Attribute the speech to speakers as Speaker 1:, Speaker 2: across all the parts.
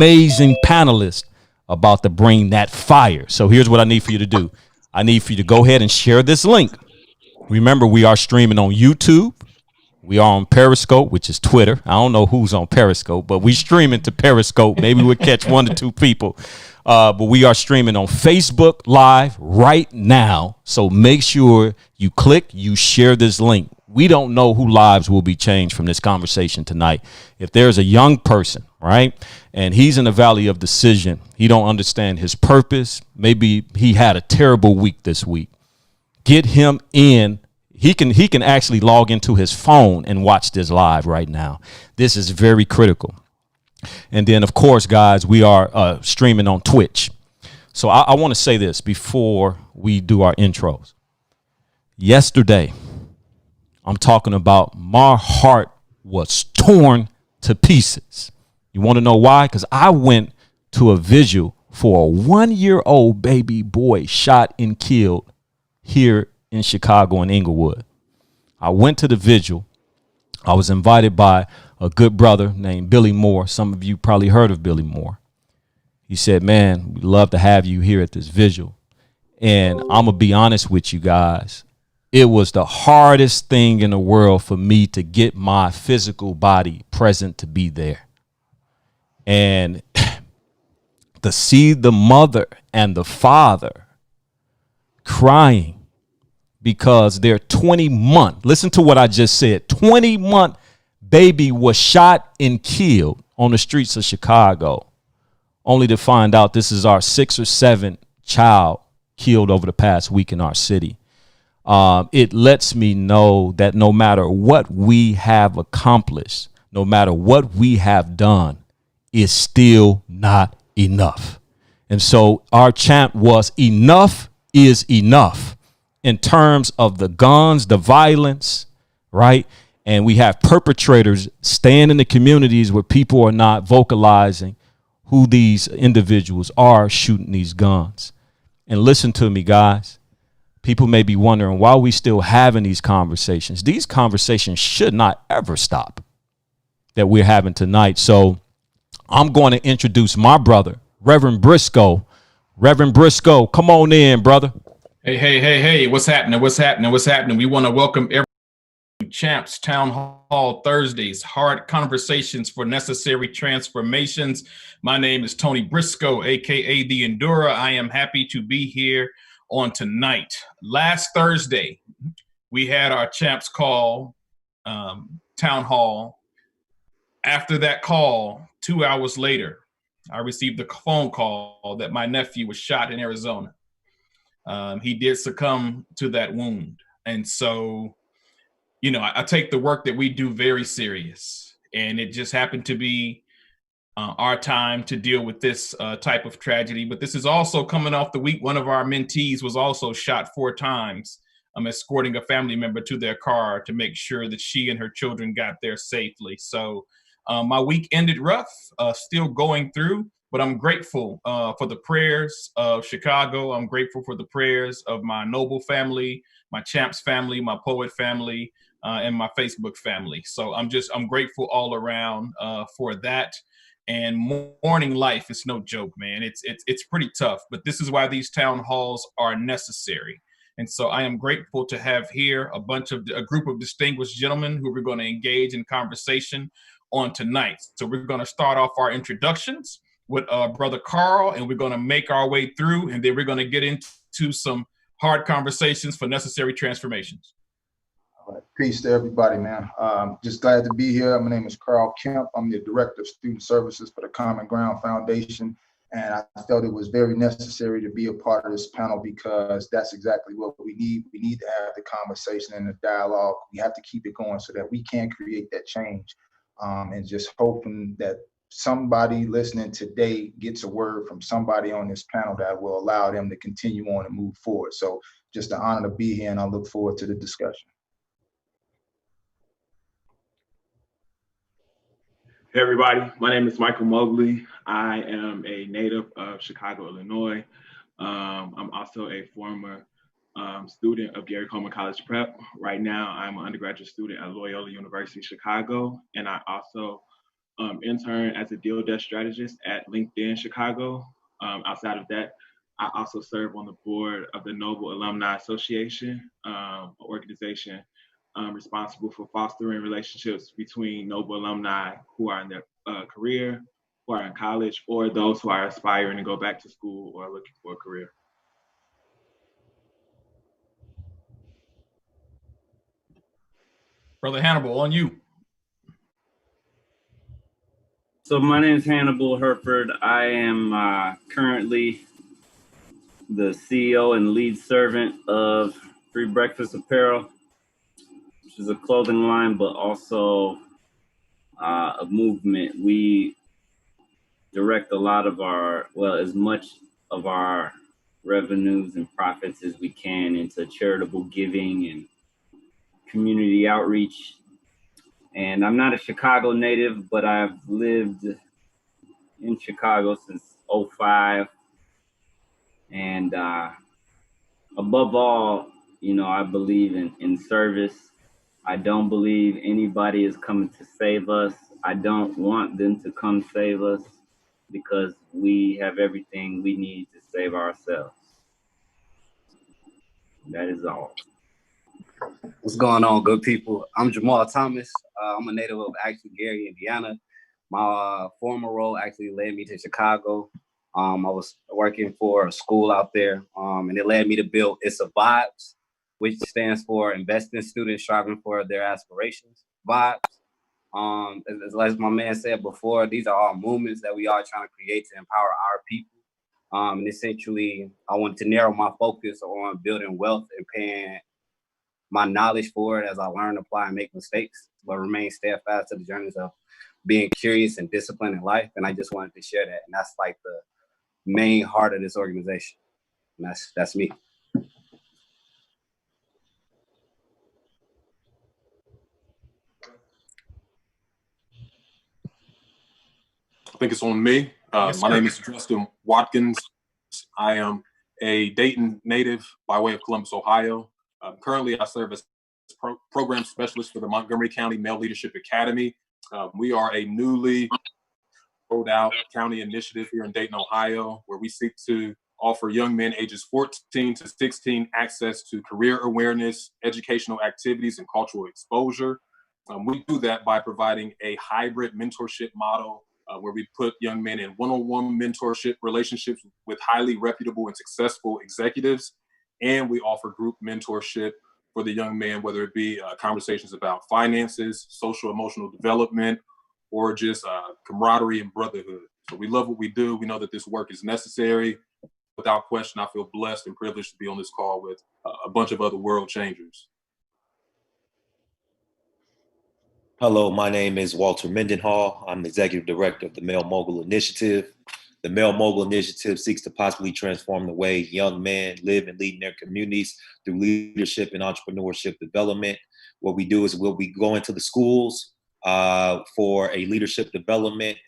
Speaker 1: amazing panelists about to bring that fire. So here's what I need for you to do. I need for you to go ahead and share this link. Remember, we are streaming on YouTube. We are on Periscope, which is Twitter. I don't know who's on Periscope, but we streaming to Periscope. Maybe we'll catch 1 to 2 people. But we are streaming on Facebook Live right now. So make sure you click, you share this link. We don't know who lives will be changed from this conversation tonight. If there's a young person, right, and he's in the valley of decision, he don't understand his purpose. Maybe he had a terrible week this week. Get him in. He can actually log into his phone and watch this live right now. This is very critical. And then, of course, guys, we are streaming on Twitch. So I want to say this before we do our intros. Yesterday, I'm talking about my heart was torn to pieces. You want to know why? Because I went to a vigil for a 1-year-old baby boy shot and killed here in Chicago and Inglewood. I went to the vigil. I was invited by a good brother named Billy Moore. Some of you probably heard of Billy Moore. He said, man, we'd love to have you here at this vigil. And I'm going to be honest with you guys. It was the hardest thing in the world for me to get my physical body present to be there. And to see the mother and the father crying because their 20-month, listen to what I just said, 20-month baby was shot and killed on the streets of Chicago, only to find out this is our 6th or 7th child killed over the past week in our city. It lets me know that no matter what we have accomplished, no matter what we have done, it's still not enough. And so our chant was enough is enough in terms of the guns, the violence, right? And we have perpetrators staying in the communities where people are not vocalizing who these individuals are shooting these guns. And listen to me, guys. People may be wondering why we still having these conversations. These conversations should not ever stop that we're having tonight. So I'm going to introduce my brother, Reverend Briscoe. Reverend Briscoe, come on in, brother.
Speaker 2: Hey, what's happening? We want to welcome everyone to CHAMPS Town Hall Thursdays, hard conversations for necessary transformations. My name is Tony Briscoe, aka The Endurer. I am happy to be here on tonight. Last Thursday, we had our CHAMPS call, Town Hall. After that call, 2 hours later, I received a phone call that my nephew was shot in Arizona. He did succumb to that wound. And so, you know, I take the work that we do very serious. And it just happened to be our time to deal with this type of tragedy. But this is also coming off the week. One of our mentees was also shot 4 times, escorting a family member to their car to make sure that she and her children got there safely. So my week ended rough, still going through. But I'm grateful for the prayers of Chicago. I'm grateful for the prayers of my Noble family, my CHAMPS family, my Poet family, and my Facebook family. So I'm grateful all around for that. And mourning life is no joke, man. It's pretty tough. But this is why these town halls are necessary. And so I am grateful to have here a group of distinguished gentlemen who we're going to engage in conversation on tonight. So we're going to start off our introductions with Brother Karl, and we're going to make our way through, and then we're going to get into some hard conversations for necessary transformations.
Speaker 3: All right. Peace to everybody, man. Just glad to be here. My name is Karl Kemp. I'm the Director of Student Services for the Common Ground Foundation, and I felt it was very necessary to be a part of this panel because that's exactly what we need. We need to have the conversation and the dialogue. We have to keep it going so that we can create that change, and just hoping that somebody listening today gets a word from somebody on this panel that will allow them to continue on and move forward. So just an honor to be here, and I look forward to the discussion.
Speaker 4: Hey everybody, my name is Michael Mobley. I am a native of Chicago, Illinois. I'm also a former student of Gary Coleman College Prep. Right now, I'm an undergraduate student at Loyola University Chicago, and I also intern as a deal desk strategist at LinkedIn Chicago. Outside of that, I also serve on the board of the Noble Alumni Association, an organization responsible for fostering relationships between Noble alumni who are in their career, who are in college, or those who are aspiring to go back to school or looking for a career.
Speaker 2: Brother Hannibal, on you.
Speaker 5: So my name is Hannibal Herford. I am currently the CEO and lead servant of Free Breakfast Apparel, which is a clothing line, but also a movement. We direct a lot of as much of our revenues and profits as we can into charitable giving and community outreach. And I'm not a Chicago native, but I've lived in Chicago since '05. And above all, I believe in service. I don't believe anybody is coming to save us. I don't want them to come save us because we have everything we need to save ourselves. That is all.
Speaker 6: What's going on, good people? I'm Jamal Thomas. I'm a native of actually Gary, Indiana. My former role actually led me to Chicago. I was working for a school out there, and it led me to build It's a Vibes, which stands for Investing Students Striving for Their Aspirations. Vibes. As my man said before, these are all movements that we are trying to create to empower our people. And essentially, I wanted to narrow my focus on building wealth and paying my knowledge for it as I learn, apply, and make mistakes, but remain steadfast to the journeys of being curious and disciplined in life. And I just wanted to share that. And that's like the main heart of this organization. And that's me.
Speaker 7: I think it's on me.
Speaker 2: Yes,
Speaker 7: my
Speaker 2: sir.
Speaker 7: name is Justin Watkins. I am a Dayton native by way of Columbus, Ohio. Currently, I serve as program specialist for the Montgomery County Male Leadership Academy. We are a newly rolled out county initiative here in Dayton, Ohio, where we seek to offer young men ages 14 to 16 access to career awareness, educational activities, and cultural exposure. We do that by providing a hybrid mentorship model where we put young men in one-on-one mentorship relationships with highly reputable and successful executives. And we offer group mentorship for the young man, whether it be conversations about finances, social emotional development, or just camaraderie and brotherhood. So we love what we do. We know that this work is necessary. Without question, I feel blessed and privileged to be on this call with a bunch of other world changers.
Speaker 8: Hello, my name is Walter Mendenhall. I'm the Executive Director of the Male Mogul Initiative. The Male Mogul Initiative seeks to possibly transform the way young men live and lead in their communities through leadership and entrepreneurship development. What we do is we'll be going to the schools for a leadership development,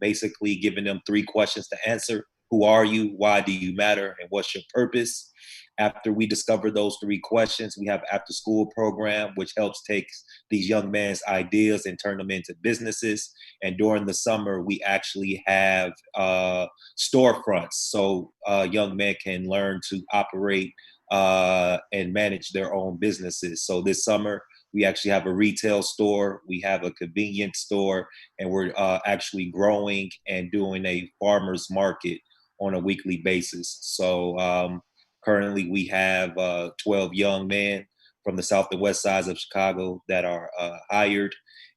Speaker 8: basically giving them 3 questions to answer. Who are you? Why do you matter? And what's your purpose? After we discover those 3 questions, we have an after-school program, which helps take these young men's ideas and turn them into businesses. And during the summer, we actually have storefronts, so young men can learn to operate and manage their own businesses. So this summer, we actually have a retail store, we have a convenience store, and we're actually growing and doing a farmer's market on a weekly basis. So currently we have 12 young men from the south and west sides of Chicago that are hired,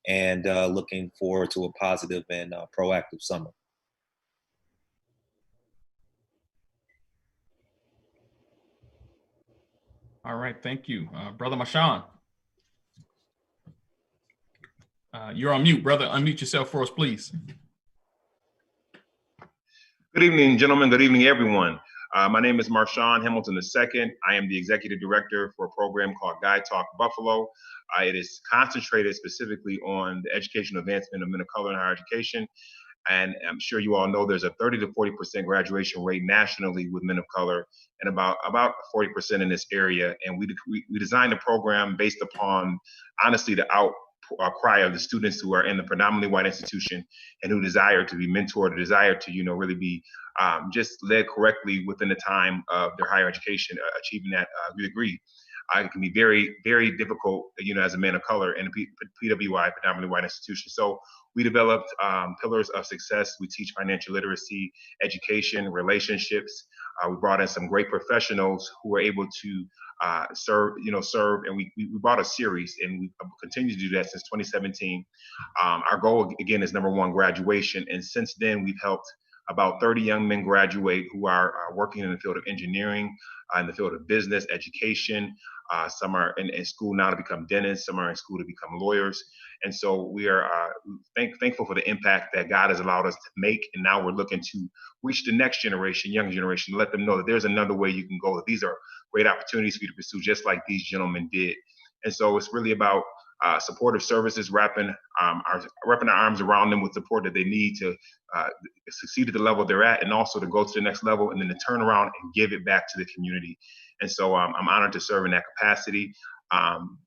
Speaker 8: and looking forward to a positive and proactive summer.
Speaker 2: All right, thank you. Brother Marshawn. You're on mute, brother. Unmute yourself for us, please.
Speaker 9: Good evening, gentlemen. Good evening, everyone. My name is Marshawn Hamilton II. I am the executive director for a program called Guy Talk Buffalo. It is concentrated specifically on the educational advancement of men of color in higher education. And I'm sure you all know there's a 30 to 40% graduation rate nationally with men of color, and about 40% in this area. And we designed a program based upon, honestly, the output cry of the students who are in the predominantly white institution and who desire to be mentored, desire to, really be just led correctly within the time of their higher education, achieving that degree. It can be very, very difficult, as a man of color in a PWI, predominantly white institution. So we developed pillars of success. We teach financial literacy, education, relationships. We brought in some great professionals who were able to serve, and we brought a series, and we continue to do that since 2017. Our goal, again, is number one, graduation. And since then, we've helped about 30 young men graduate who are working in the field of engineering, in the field of business, education. Some are in school now to become dentists. Some are in school to become lawyers. And so we are thankful for the impact that God has allowed us to make. And now we're looking to reach the next generation, young generation, let them know that there's another way you can go, that these are great opportunities for you to pursue, just like these gentlemen did. And so it's really about supportive services, wrapping our arms around them with support that they need to succeed at the level they're at, and also to go to the next level, and then to turn around and give it back to the community. And so I'm honored to serve in that capacity.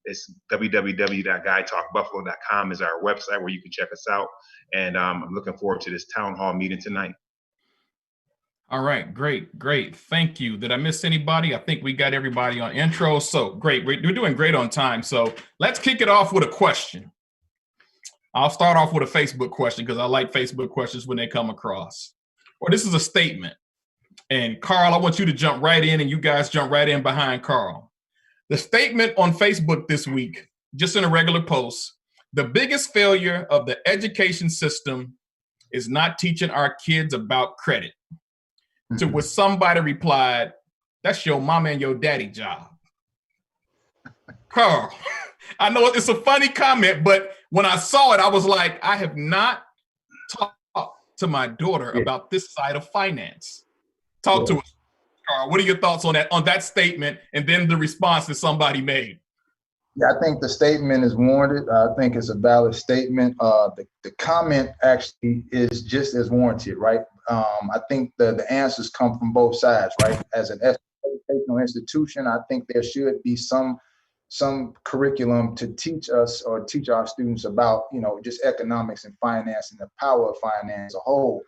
Speaker 9: It's www.guytalkbuffalo.com is our website where you can check us out. And I'm looking forward to this town hall meeting tonight.
Speaker 2: All right, great. Thank you. Did I miss anybody? I think we got everybody on intro. So great. We're doing great on time. So let's kick it off with a question. I'll start off with a Facebook question because I like Facebook questions when they come across. Or this is a statement. And Karl, I want you to jump right in, and you guys jump right in behind Karl. The statement on Facebook this week, just in a regular post, the biggest failure of the education system is not teaching our kids about credit. To which somebody replied, that's your mama and your daddy job. Karl, I know it's a funny comment, but when I saw it, I was like, I have not talked to my daughter about this side of finance. Talk to us, Karl. What are your thoughts on that statement, and then the response that somebody made?
Speaker 3: Yeah, I think the statement is warranted. I think it's a valid statement. The comment actually is just as warranted, right? I think the answers come from both sides, right? As an educational institution, I think there should be some curriculum to teach us or teach our students about, just economics and finance and the power of finance as a whole.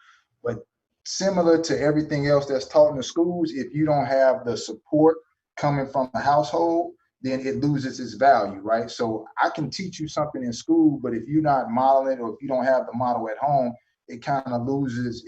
Speaker 3: But similar to everything else that's taught in the schools, if you don't have the support coming from the household, then it loses its value, right? So I can teach you something in school, but if you're not modeling it, or if you don't have the model at home, it kind of loses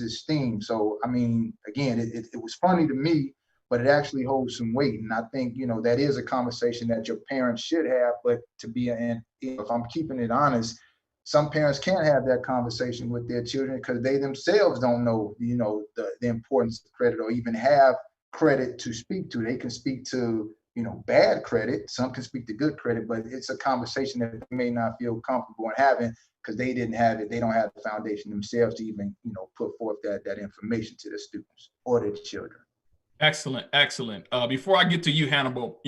Speaker 3: its steam. So, I mean, again, it was funny to me, but it actually holds some weight. And I think, that is a conversation that your parents should have, but if I'm keeping it honest, some parents can't have that conversation with their children because they themselves don't know, the importance of credit, or even have credit to speak to. They can speak to, bad credit. Some can speak to good credit, but it's a conversation that they may not feel comfortable in having because they didn't have it. They don't have the foundation themselves to even, put forth that information to the students or their children.
Speaker 2: Excellent. Before I get to you, Hannibal,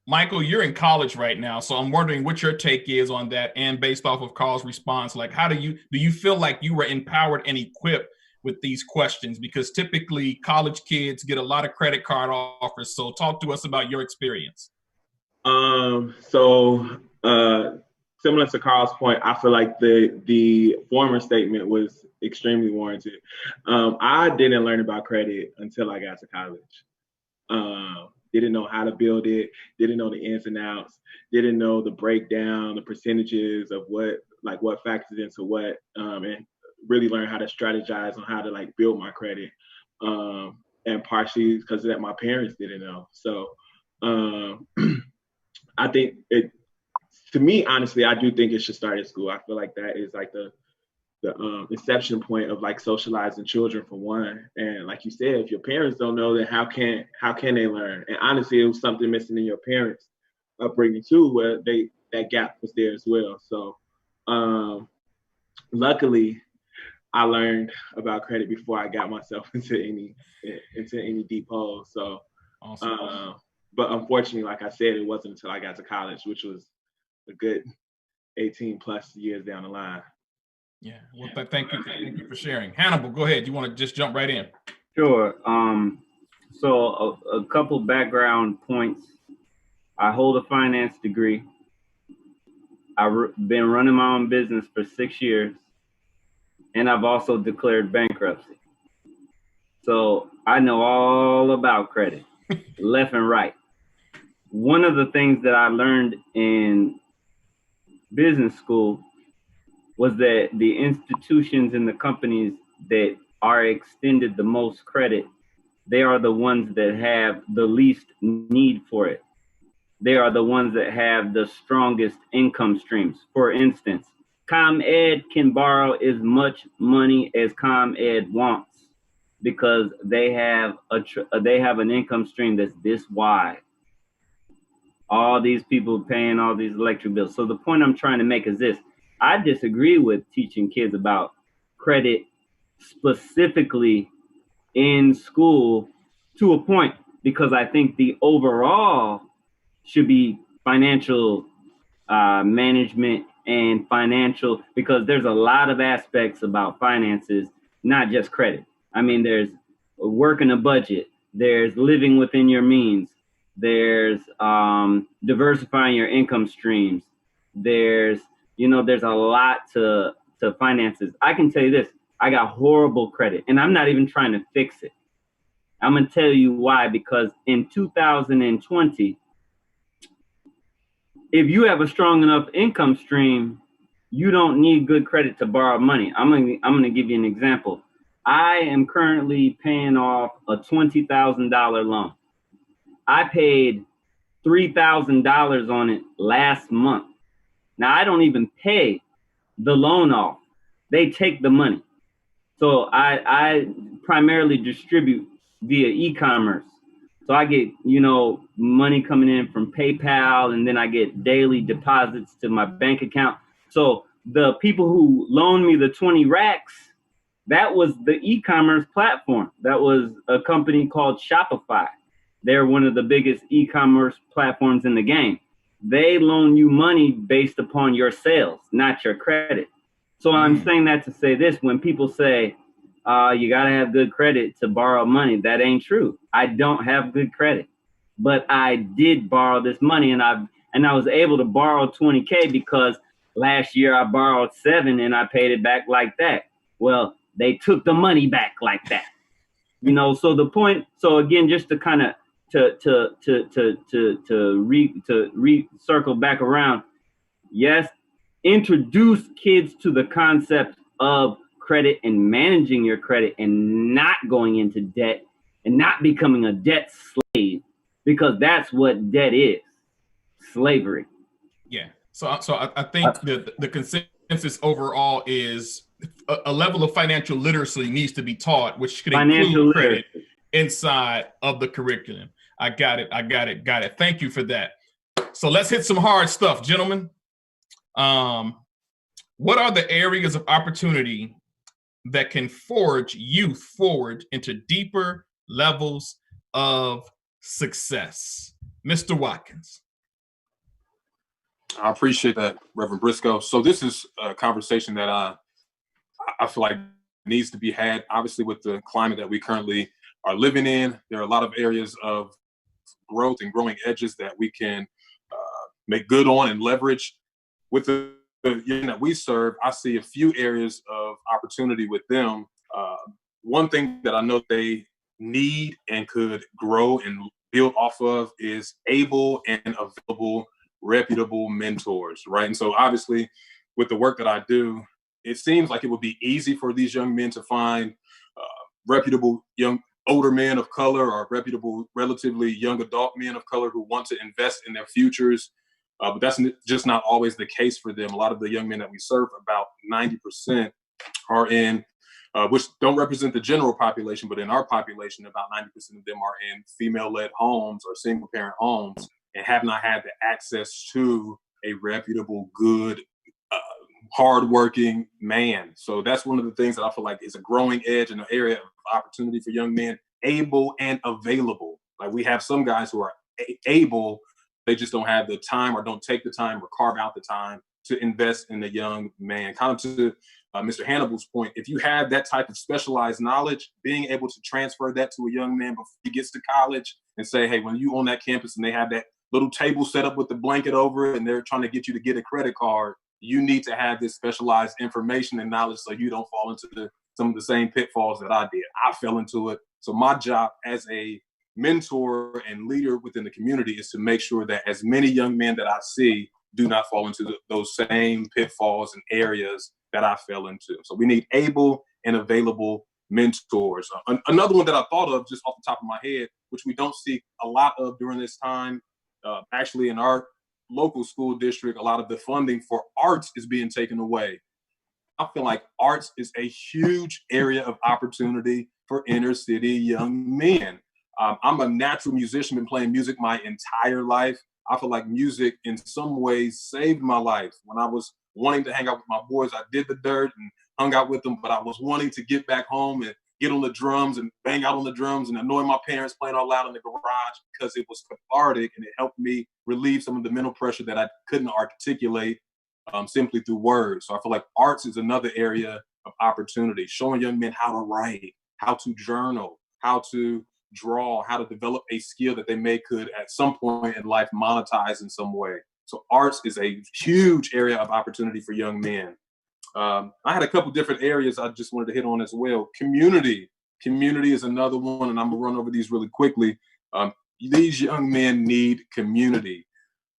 Speaker 2: Michael, you're in college right now, so I'm wondering what your take is on that, and based off of Karl's response, like, how do you feel like you were empowered and equipped with these questions? Because typically college kids get a lot of credit card offers. So talk to us about your experience.
Speaker 4: Similar to Karl's point, I feel like the former statement was extremely warranted. I didn't learn about credit until I got to college. Didn't know how to build it, didn't know the ins and outs, didn't know the breakdown, the percentages of what factors into what, and really learn how to strategize on how to build my credit. And partially because that my parents didn't know. So I think to me, honestly, I do think it should start at school. I feel like that is the inception point of socializing children, for one. And like you said, if your parents don't know, then how can they learn? And honestly, it was something missing in your parents' upbringing too, where that gap was there as well. So luckily, I learned about credit before I got myself into any deep holes. So, awesome. But unfortunately, like I said, it wasn't until I got to college, which was a good 18 plus years down the line.
Speaker 2: Yeah. Well, thank you for sharing. Hannibal, go ahead. You want to just jump right in?
Speaker 5: Sure. So a couple background points. I hold a finance degree. I've been running my own business for 6 years, and I've also declared bankruptcy. So I know all about credit, left and right. One of the things that I learned in business school was that the institutions and the companies that are extended the most credit, they are the ones that have the least need for it. They are the ones that have the strongest income streams. For instance, ComEd can borrow as much money as ComEd wants because they have an income stream that's this wide. All these people paying all these electric bills. So the point I'm trying to make is this: I disagree with teaching kids about credit specifically in school to a point, because I think the overall should be financial management and financial, because there's a lot of aspects about finances, not just credit. I mean, there's working a budget, there's living within your means, there's diversifying your income streams, there's a lot to finances. I can tell you this: I got horrible credit, and I'm not even trying to fix it. I'm gonna tell you why. Because in 2020, if you have a strong enough income stream, you don't need good credit to borrow money. I'm gonna give you an example. I am currently paying off a $20,000 loan. I paid $3,000 on it last month. Now I don't even pay the loan off. They take the money. So I primarily distribute via e-commerce. So I get, money coming in from PayPal, and then I get daily deposits to my bank account. So the people who loaned me the 20 racks, that was the e-commerce platform. That was a company called Shopify. They're one of the biggest e-commerce platforms in the game. They loan you money based upon your sales, not your credit. So I'm saying that to say this: when people say, you got to have good credit to borrow money, that ain't true. I don't have good credit, but I did borrow this money, and I was able to borrow $20K because last year I borrowed $7 and I paid it back like that. Well, they took the money back like that. So the point, so again, just to kind of circle back around, yes, introduce kids to the concept of credit and managing your credit and not going into debt and not becoming a debt slave, because that's what debt is: slavery.
Speaker 2: Yeah. So I think the consensus overall is a level of financial literacy needs to be taught, which could include credit inside of the curriculum. I got it. Thank you for that. So let's hit some hard stuff, gentlemen. What are the areas of opportunity that can forge youth forward into deeper levels of success? Mr. Watkins.
Speaker 7: I appreciate that, Reverend Briscoe. So this is a conversation that I feel like needs to be had. Obviously, with the climate that we currently are living in, there are a lot of areas of growth and growing edges that we can make good on and leverage. With the young that we serve, I see a few areas of opportunity with them. One thing that I know they need and could grow and build off of is able and available, reputable mentors, right? And so obviously with the work that I do, it seems like it would be easy for these young men to find reputable older men of color, or reputable, relatively young adult men of color who want to invest in their futures. But that's just not always the case for them. A lot of the young men that we serve, about 90%, are in, which don't represent the general population, but in our population, about 90% of them are in female-led homes or single-parent homes and have not had the access to a reputable, good, hardworking man. So that's one of the things that I feel like is a growing edge in an area of opportunity for young men, able and available. Like, we have some guys who are able, they just don't have the time or don't take the time or carve out the time to invest in the young man. Kind of to Mr. Hannibal's point, if you have that type of specialized knowledge, being able to transfer that to a young man before he gets to college and say, hey, when you on that campus and they have that little table set up with the blanket over it and they're trying to get you to get a credit card, you need to have this specialized information and knowledge so you don't fall into some of the same pitfalls that I did. I fell into it. So my job as a mentor and leader within the community is to make sure that as many young men that I see do not fall into those same pitfalls and areas that I fell into. So we need able and available mentors. Another one that I thought of just off the top of my head, which we don't see a lot of during this time, actually in our local school district, a lot of the funding for arts is being taken away. I feel like arts is a huge area of opportunity for inner city young men. I'm a natural musician, been playing music my entire life. I feel like music in some ways saved my life. When I was wanting to hang out with my boys, I did the dirt and hung out with them, but I was wanting to get back home and get on the drums and bang out on the drums and annoy my parents playing all loud in the garage because it was cathartic and it helped me relieve some of the mental pressure that I couldn't articulate simply through words. So I feel like arts is another area of opportunity, showing young men how to write, how to journal, how to draw, how to develop a skill that they could at some point in life monetize in some way. So arts is a huge area of opportunity for young men. I had a couple different areas I just wanted to hit on as well. Community is another one, and I'm gonna run over these really quickly. These young men need community.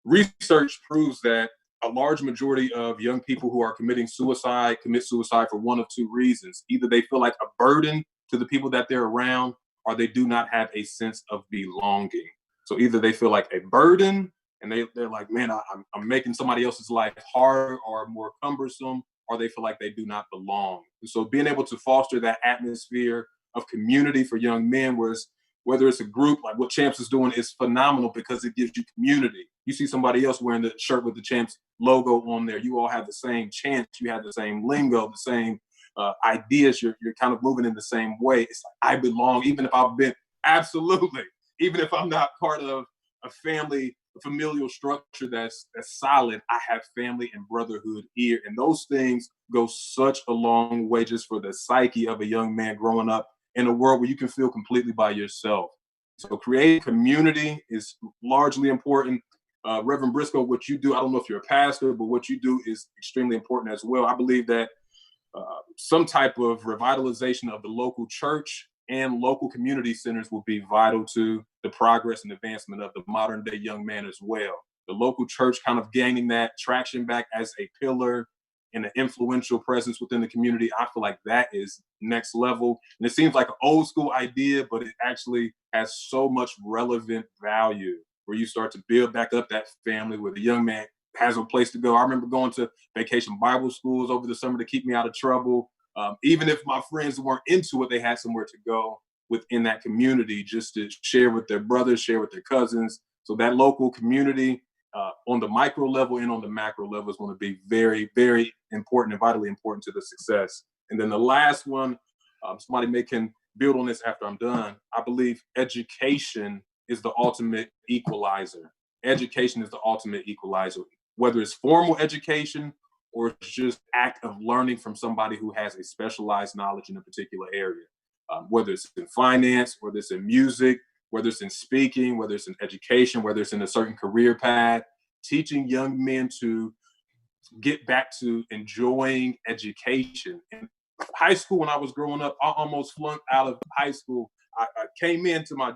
Speaker 7: Research proves that a large majority of young people who are committing suicide commit suicide for one of two reasons. Either they feel like a burden to the people that they're around, or they do not have a sense of belonging. So either they feel like a burden and they're like, man, I'm making somebody else's life harder or more cumbersome, or they feel like they do not belong. And so being able to foster that atmosphere of community for young men, whether it's a group like what CHAMPS is doing, is phenomenal because it gives you community. You see somebody else wearing the shirt with the CHAMPS logo on there. You all have the same chant. You have the same lingo, the same ideas. You're kind of moving in the same way. It's like, I belong, even if I've been, absolutely, even if I'm not part of a familial structure that's solid, I have family and brotherhood here. And those things go such a long way just for the psyche of a young man growing up in a world where you can feel completely by yourself. So creating community is largely important. Reverend Briscoe, what you do, I don't know if you're a pastor, but what you do is extremely important as well. I believe that some type of revitalization of the local church and local community centers will be vital to the progress and advancement of the modern day young man as well. The local church kind of gaining that traction back as a pillar and an influential presence within the community. I feel like that is next level. And it seems like an old school idea, but it actually has so much relevant value where you start to build back up that family where the young man has a place to go. I remember going to vacation Bible schools over the summer to keep me out of trouble. Even if my friends weren't into it, they had somewhere to go within that community just to share with their brothers, share with their cousins. So that local community on the micro level and on the macro level is going to be very, very important and vitally important to the success. And then the last one, somebody can build on this after I'm done. I believe education is the ultimate equalizer. Education is the ultimate equalizer, whether it's formal education or it's just act of learning from somebody who has a specialized knowledge in a particular area, whether it's in finance, whether it's in music, whether it's in speaking, whether it's in education, whether it's in a certain career path, teaching young men to get back to enjoying education. In high school, when I was growing up, I almost flunked out of high school. I came into my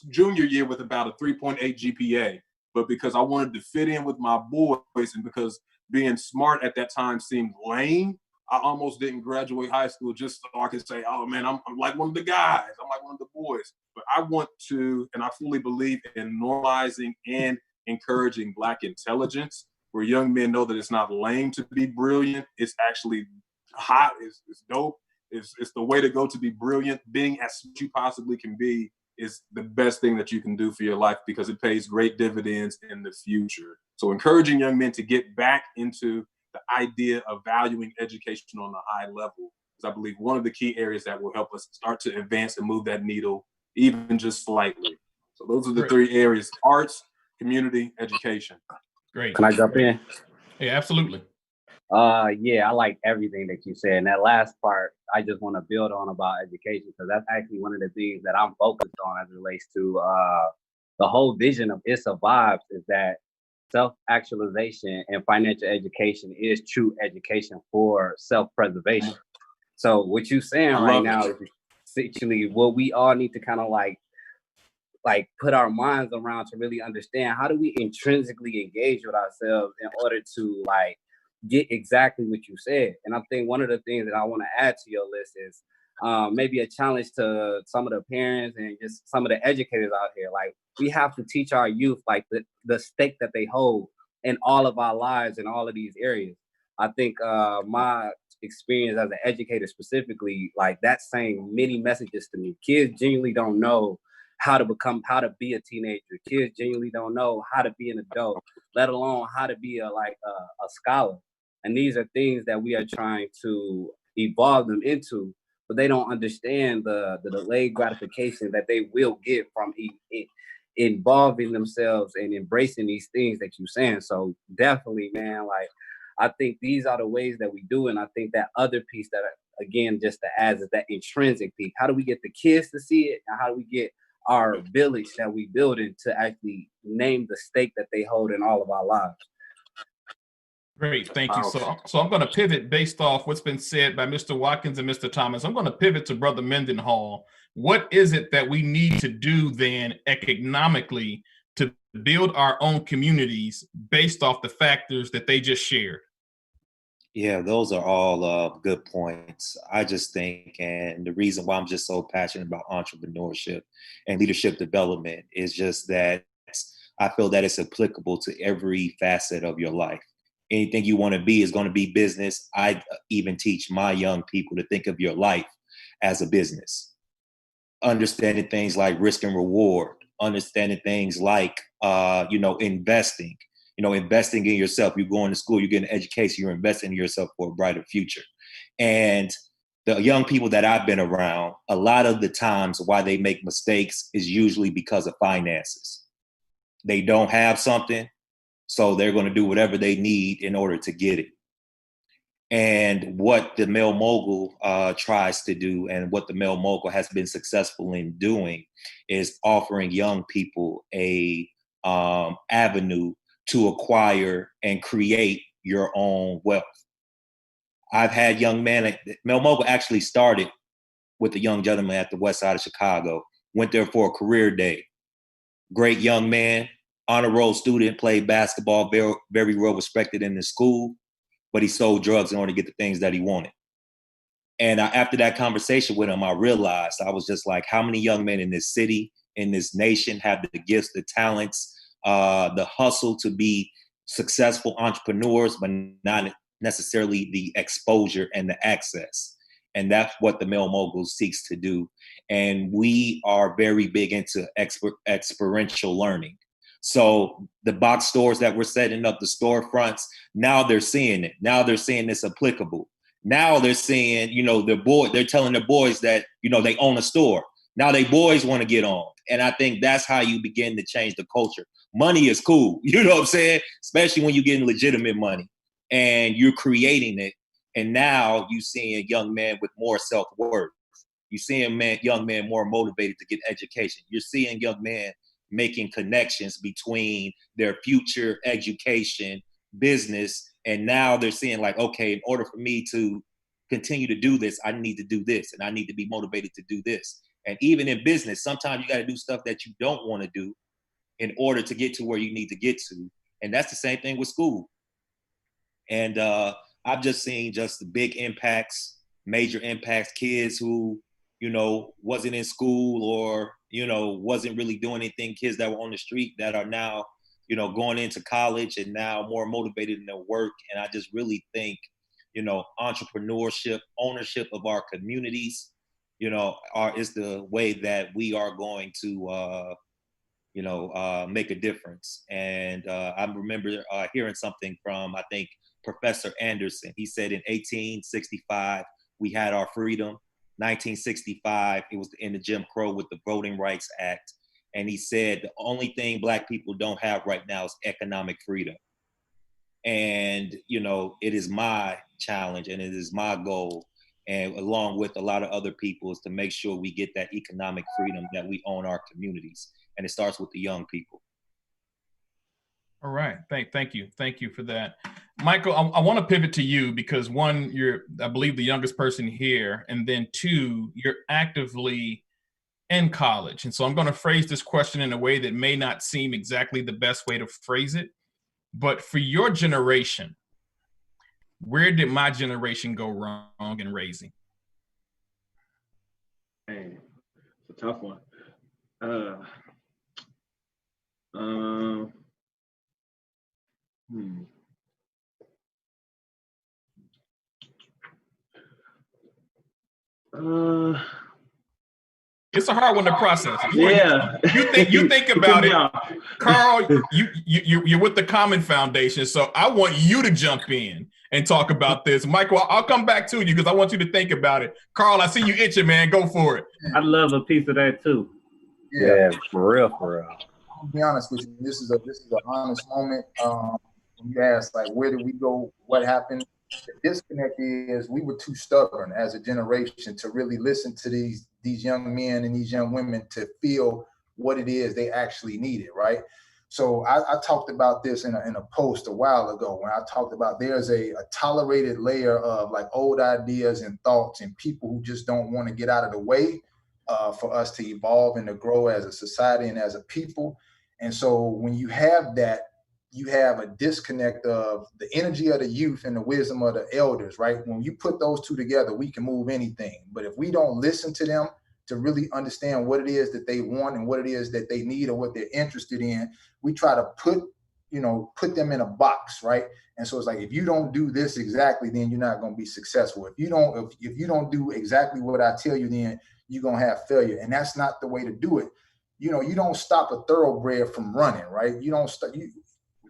Speaker 7: junior year with about a 3.8 GPA, but because I wanted to fit in with my boys and because being smart at that time seemed lame, I almost didn't graduate high school just so I could say, oh man, I'm like one of the guys, I'm like one of the boys. But I want to, and I fully believe in normalizing and encouraging Black intelligence, where young men know that it's not lame to be brilliant. It's actually hot, it's dope, it's the way to go to be brilliant. Being as what you possibly can be is the best thing that you can do for your life because it pays great dividends in the future. So encouraging young men to get back into the idea of valuing education on a high level is, I believe, one of the key areas that will help us start to advance and move that needle even just slightly. So those are the three areas: arts, community, education.
Speaker 2: Great.
Speaker 6: Can I jump in?
Speaker 2: Yeah, absolutely.
Speaker 6: Yeah, I like everything that you said. And that last part, I just want to build on about education, because that's actually one of the things that I'm focused on as it relates to the whole vision of It Survives is that self-actualization and financial education is true education for self-preservation. So what you're saying right now is essentially what we all need to kind of like put our minds around to really understand. How do we intrinsically engage with ourselves in order to like get exactly what you said? And I think one of the things that I want to add to your list is maybe a challenge to some of the parents and just some of the educators out here. Like, we have to teach our youth like the stake that they hold in all of our lives in all of these areas. I think my experience as an educator specifically, like, that's saying many messages to me. Kids genuinely don't know how to be a teenager. Kids genuinely don't know how to be an adult, let alone how to be a scholar. And these are things that we are trying to evolve them into, but they don't understand the delayed gratification that they will get from involving themselves and embracing these things that you're saying. So definitely, man, like, I think these are the ways that we do. And I think that other piece that, again, just to add, is that intrinsic piece. How do we get the kids to see it? And how do we get our village that we build in to actually name the stake that they hold in all of our lives?
Speaker 2: Great, thank you. So I'm going to pivot based off what's been said by Mr. Watkins and Mr. Thomas. I'm going to pivot to Brother Mendenhall. What is it that we need to do then economically to build our own communities based off the factors that they just shared?
Speaker 8: Yeah, those are all good points. I just think, and the reason why I'm just so passionate about entrepreneurship and leadership development is just that I feel that it's applicable to every facet of your life. Anything you want to be is going to be business. I even teach my young people to think of your life as a business. Understanding things like risk and reward, understanding things like, investing. Investing in yourself. You're going to school, you're getting an education, you're investing in yourself for a brighter future. And the young people that I've been around, a lot of the times why they make mistakes is usually because of finances. They don't have something, so they're going to do whatever they need in order to get it. And what the Male Mogul tries to do, and what the Male Mogul has been successful in doing, is offering young people a avenue to acquire and create your own wealth. I've had young men, Male Mogul actually started with a young gentleman at the west side of Chicago, went there for a career day. Great young man, honor roll student, played basketball, very, very well respected in his school, but he sold drugs in order to get the things that he wanted. And after that conversation with him, I realized, I was just like, how many young men in this city, in this nation, have the gifts, the talents, the hustle to be successful entrepreneurs, but not necessarily the exposure and the access. And that's what the Male Mogul seeks to do. And we are very big into experiential learning. So the box stores that we're setting up, the storefronts, now they're seeing it. Now they're seeing it's applicable. Now they're seeing, they're telling their boys that, they own a store. Now they boys want to get on. And I think that's how you begin to change the culture. Money is cool, you know what I'm saying? Especially when you're getting legitimate money and you're creating it. And now you're seeing young men with more self-worth. You're seeing young men more motivated to get education. You're seeing young men making connections between their future education, business, and now they're seeing like, okay, in order for me to continue to do this, I need to do this, and I need to be motivated to do this. And even in business, sometimes you got to do stuff that you don't want to do in order to get to where you need to get to. And that's the same thing with school. And I've just seen just the big impacts, major impacts, kids who, wasn't in school or, wasn't really doing anything, kids that were on the street that are now, going into college and now more motivated in their work. And I just really think, entrepreneurship, ownership of our communities, is the way that we are going to, make a difference. And I remember hearing something from, I think, Professor Anderson. He said in 1865, we had our freedom. 1965, it was the end of Jim Crow with the Voting Rights Act. And he said, the only thing Black people don't have right now is economic freedom. And, it is my challenge and it is my goal and along with a lot of other people, is to make sure we get that economic freedom that we own our communities. And it starts with the young people.
Speaker 2: All right. Thank you for that. Michael, I want to pivot to you because one, you're, I believe, the youngest person here, and then two, you're actively in college. And so I'm going to phrase this question in a way that may not seem exactly the best way to phrase it, but for your generation, where did my generation go wrong in raising?
Speaker 4: Man, it's a tough one.
Speaker 2: It's a hard one to process.
Speaker 4: Yeah.
Speaker 2: You think about it, Karl. You're with the Common Foundation, so I want you to jump in and talk about this. Michael, I'll come back to you because I want you to think about it. Karl, I see you itching, man. Go for it.
Speaker 5: I'd love a piece of that too.
Speaker 6: Yeah, for real.
Speaker 3: I'll be honest with you. This is an honest moment. You asked, like, where did we go? What happened? The disconnect is we were too stubborn as a generation to really listen to these young men and these young women to feel what it is they actually needed, right? So I talked about this in a post a while ago when I talked about there's a tolerated layer of like old ideas and thoughts and people who just don't want to get out of the way for us to evolve and to grow as a society and as a people. And so when you have that, you have a disconnect of the energy of the youth and the wisdom of the elders, right? When you put those two together, we can move anything. But if we don't listen to them to really understand what it is that they want and what it is that they need or what they're interested in, we try to put them in a box, right? And so it's like, if you don't do this exactly, then you're not going to be successful. If you don't do exactly what I tell you, then you're going to have failure. And that's not the way to do it. You don't stop a thoroughbred from running, right?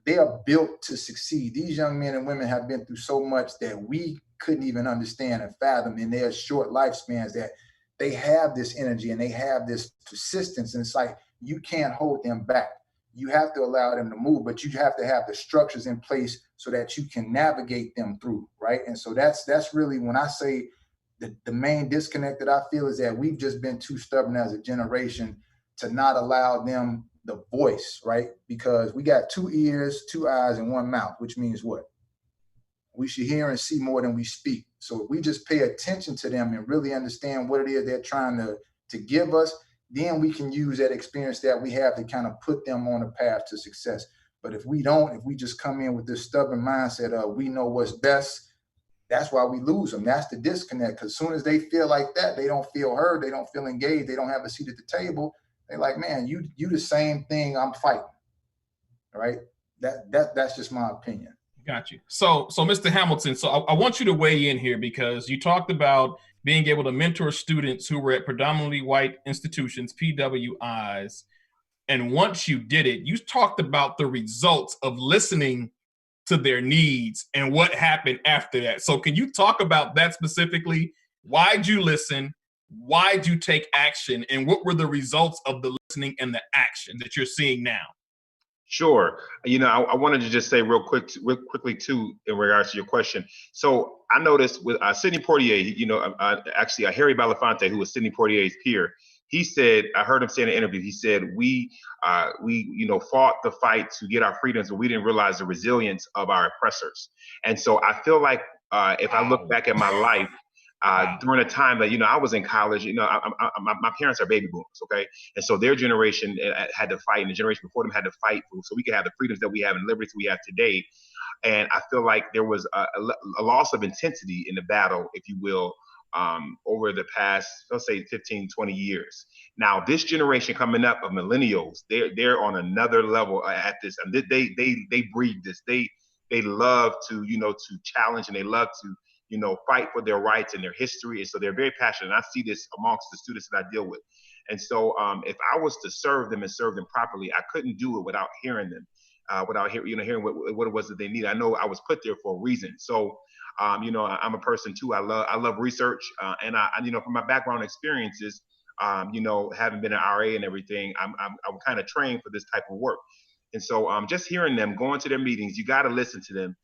Speaker 3: They are built to succeed. These young men and women have been through so much that we couldn't even understand and fathom in their short lifespans, that they have this energy and they have this persistence. And it's like, you can't hold them back. You have to allow them to move, but you have to have the structures in place so that you can navigate them through, right? And so that's really, when I say the main disconnect that I feel, is that we've just been too stubborn as a generation to not allow them the voice, right? Because we got 2 ears, 2 eyes, and 1 mouth, which means what? We should hear and see more than we speak. So if we just pay attention to them and really understand what it is they're trying to give us, then we can use that experience that we have to kind of put them on a path to success. But if we just come in with this stubborn mindset of we know what's best, that's why we lose them. That's the disconnect. Because as soon as they feel like that, they don't feel heard, they don't feel engaged, they don't have a seat at the table. They're like, man, you the same thing I'm fighting, right? That's just my opinion.
Speaker 2: Got you. So Mr. Hamilton, so I want you to weigh in here because you talked about being able to mentor students who were at predominantly white institutions, PWIs. And once you did it, you talked about the results of listening to their needs and what happened after that. So can you talk about that specifically? Why'd you listen? Why'd you take action? And what were the results of the listening and the action that you're seeing now?
Speaker 9: Sure. I wanted to just say real quickly too, in regards to your question. So I noticed with Sidney Poitier, actually Harry Belafonte, who was Sidney Poitier's peer, he said, I heard him say in an interview, he said, we fought the fight to get our freedoms, but we didn't realize the resilience of our oppressors. And so I feel like if I look back at my life, during a time that, I was in college, my parents are baby boomers, okay? And so their generation had to fight, and the generation before them had to fight so we could have the freedoms that we have and liberties we have today. And I feel like there was a loss of intensity in the battle, if you will, over the past, let's say 15, 20 years. Now, this generation coming up of millennials, they're on another level at this. And they breed this. They love to, to challenge, and they love to, fight for their rights and their history. And so they're very passionate. And I see this amongst the students that I deal with. And so if I was to serve them and serve them properly, I couldn't do it without hearing them, without hearing what it was that they need. I know I was put there for a reason. So, I'm a person too. I love research. And I from my background experiences, having been an RA and everything, I'm kind of trained for this type of work. And so just hearing them, going to their meetings, you got to listen to them.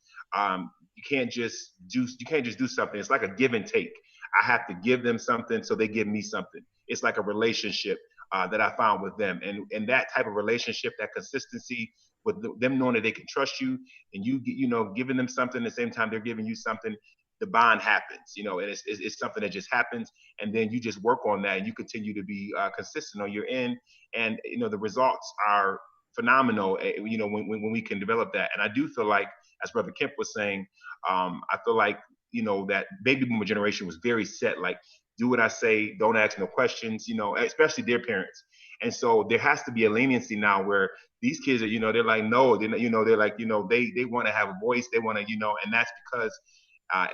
Speaker 9: You can't just do something. It's like a give and take. I have to give them something so they give me something. It's like a relationship that I found with them. And that type of relationship, that consistency with them knowing that they can trust you and you giving them something at the same time they're giving you something, the bond happens, and it's something that just happens. And then you just work on that and you continue to be consistent on your end. And, the results are phenomenal, when we can develop that. And I do feel like, as Brother Kemp was saying, I feel like, that baby boomer generation was very set, like, do what I say, don't ask no questions, especially their parents. And so there has to be a leniency now where these kids are, they're like, no, they're like, they want to have a voice. They want to, and that's because,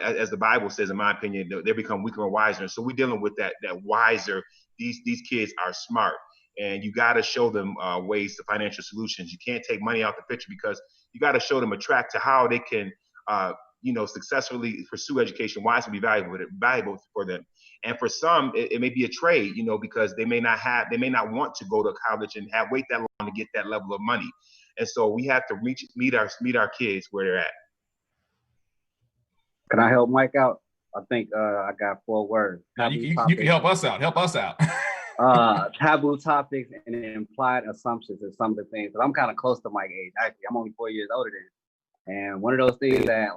Speaker 9: as the Bible says, in my opinion, they become weaker and wiser. And so we're dealing with that wiser. These kids are smart, and you got to show them ways to financial solutions. You can't take money out the picture, because you got to show them a track to how they can, successfully pursue education, why it's going to be valuable for them. And for some, it may be a trade, because they may not want to go to college and wait that long to get that level of money. And so we have to meet our kids where they're at.
Speaker 6: Can I help Mike out? I think I got 4 words.
Speaker 2: You can help us out. Help us out.
Speaker 6: Taboo topics and implied assumptions is some of the things. But I'm kind of close to Mike's age. Actually, I'm only 4 years older than him. And one of those things that,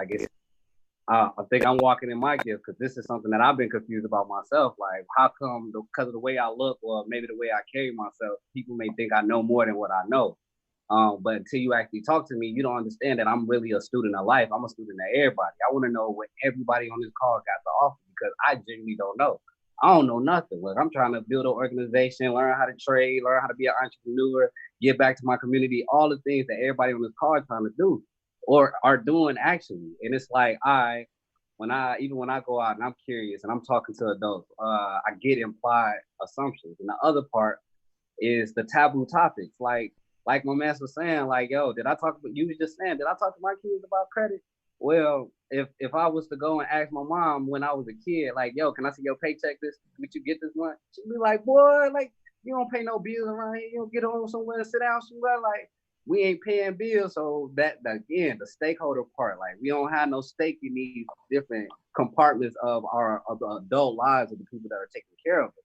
Speaker 6: it's, I think I'm walking in my gift, because this is something that I've been confused about myself. Like, how come, because of the way I look, or maybe the way I carry myself, people may think I know more than what I know. But until you actually talk to me, you don't understand that I'm really a student of life. I'm a student of everybody. I want to know what everybody on this call got to offer, because I genuinely don't know. I don't know nothing. Look, I'm trying to build an organization, learn how to trade, learn how to be an entrepreneur, give back to my community, all the things that everybody on this call is trying to do or are doing actually. And it's like, when I go out and I'm curious and I'm talking to adults, I get implied assumptions. And the other part is the taboo topics. Like my man was saying, like, yo, did I talk to my kids about credit? Well, if I was to go and ask my mom when I was a kid, like, yo, can I see your paycheck did you get this month? She'd be like, boy, like, you don't pay no bills around here. You don't get on somewhere to sit down somewhere. Like, we ain't paying bills. So that, again, the stakeholder part, like, we don't have no stake in these different compartments of the adult lives of the people that are taking care of it.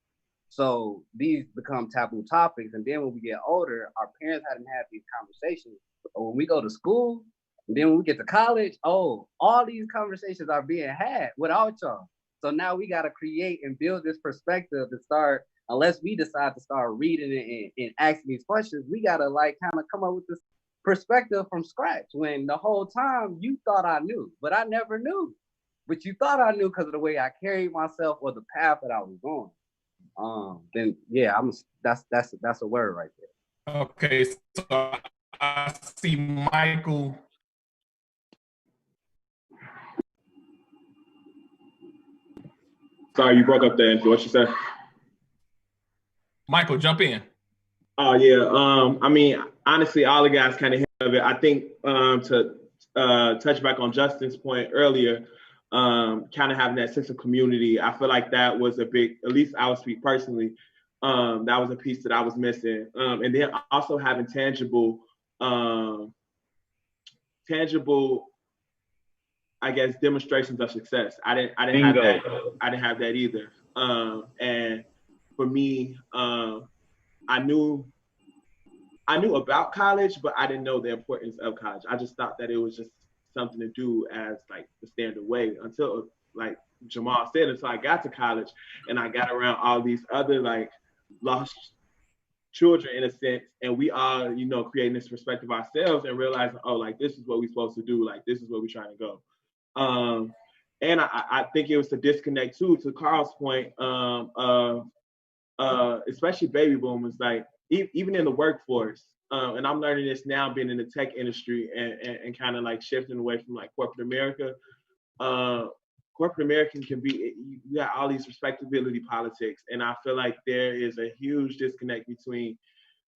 Speaker 6: So these become taboo topics. And then when we get older, our parents hadn't had these conversations. But when we go to school, and then when we get to college, all these conversations are being had without y'all. So now we got to create and build this perspective to start, unless we decide to start reading it and asking these questions, we got to like kind of come up with this perspective from scratch, when the whole time you thought I knew, but I never knew. But you thought I knew because of the way I carried myself or the path that I was going. Then yeah, that's a word right there.
Speaker 2: Okay, so I see Michael.
Speaker 4: Sorry, you broke up there. What you said?
Speaker 2: Michael, jump in.
Speaker 4: Oh yeah. I mean, honestly, all the guys kind of hit of it. I think to touch back on Justin's point earlier, kind of having that sense of community. I feel like that was a big, at least I would speak personally, that was a piece that I was missing. And then also having tangible, I guess, demonstrations of success. I didn't have that. I didn't have that either. And for me, I knew about college, but I didn't know the importance of college. I just thought that it was just something to do as like the standard way, until, like Jamal said, until I got to college and I got around all these other like lost children in a sense, and we are, creating this perspective ourselves and realizing, oh, like this is what we're supposed to do, like this is where we're trying to go. And I think it was the disconnect too, to Karl's point, especially baby boomers, like even in the workforce. And I'm learning this now, being in the tech industry and kind of like shifting away from like corporate America. Corporate American can be, you got all these respectability politics. And I feel like there is a huge disconnect between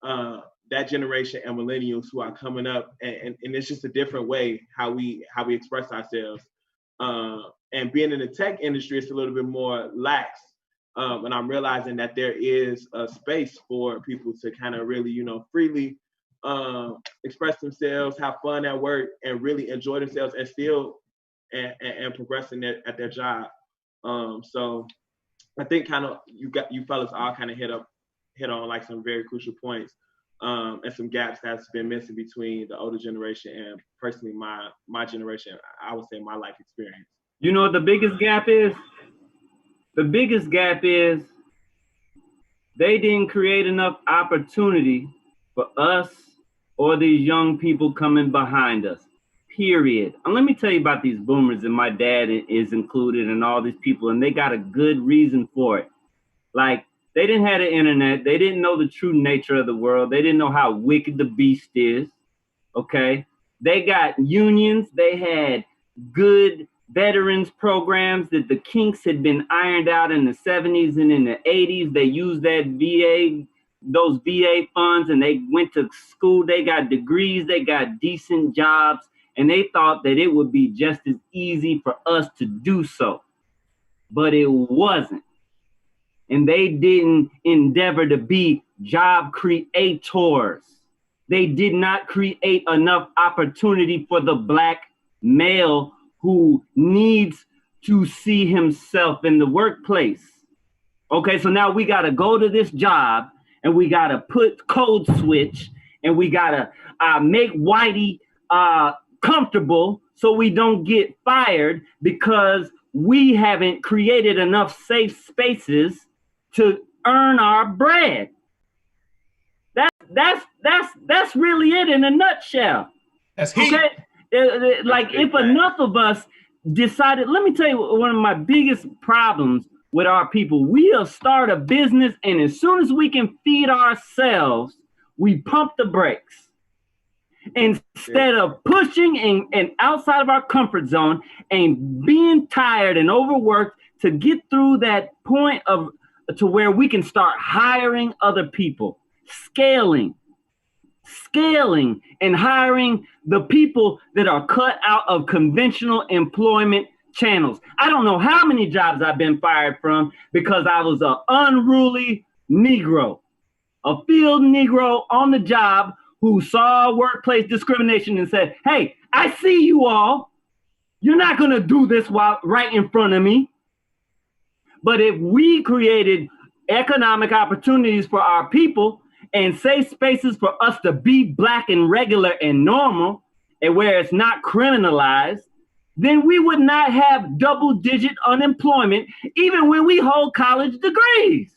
Speaker 4: that generation and millennials who are coming up, and it's just a different way how we express ourselves. And being in the tech industry, it's a little bit more lax. And I'm realizing that there is a space for people to kind of really, freely express themselves, have fun at work, and really enjoy themselves, and still and progressing at their job. So I think kind of you fellas all kind of hit on like some very crucial points, and some gaps that's been missing between the older generation and personally my generation. I would say my life experience.
Speaker 5: You know what the biggest gap is? The biggest gap is they didn't create enough opportunity for us or these young people coming behind us, period. And let me tell you about these boomers, and my dad is included, and all these people, and they got a good reason for it. Like, they didn't have the internet. They didn't know the true nature of the world. They didn't know how wicked the beast is, okay? They got unions. They had good veterans programs that the kinks had been ironed out in the 70s and in the 80s. They used those VA funds, and they went to school. They got degrees. They got decent jobs, and they thought that it would be just as easy for us to do so. But it wasn't. And they didn't endeavor to be job creators. They did not create enough opportunity for the Black male who needs to see himself in the workplace. Okay, so now we got to go to this job, and we got to put code switch, and we got to make Whitey comfortable so we don't get fired because we haven't created enough safe spaces to earn our bread. That's really it in a nutshell.
Speaker 2: That's heat.
Speaker 5: Okay, like if enough of us decided, let me tell you one of my biggest problems with our people. We'll start a business, and as soon as we can feed ourselves, we pump the brakes. Instead of pushing and outside of our comfort zone and being tired and overworked to get through that point to where we can start hiring other people, scaling and hiring the people that are cut out of conventional employment channels. I don't know how many jobs I've been fired from because I was an unruly Negro, a field Negro on the job who saw workplace discrimination and said, hey, I see you all. You're not going to do this right in front of me. But if we created economic opportunities for our people and safe spaces for us to be Black and regular and normal, and where it's not criminalized, then we would not have double-digit unemployment even when we hold college degrees.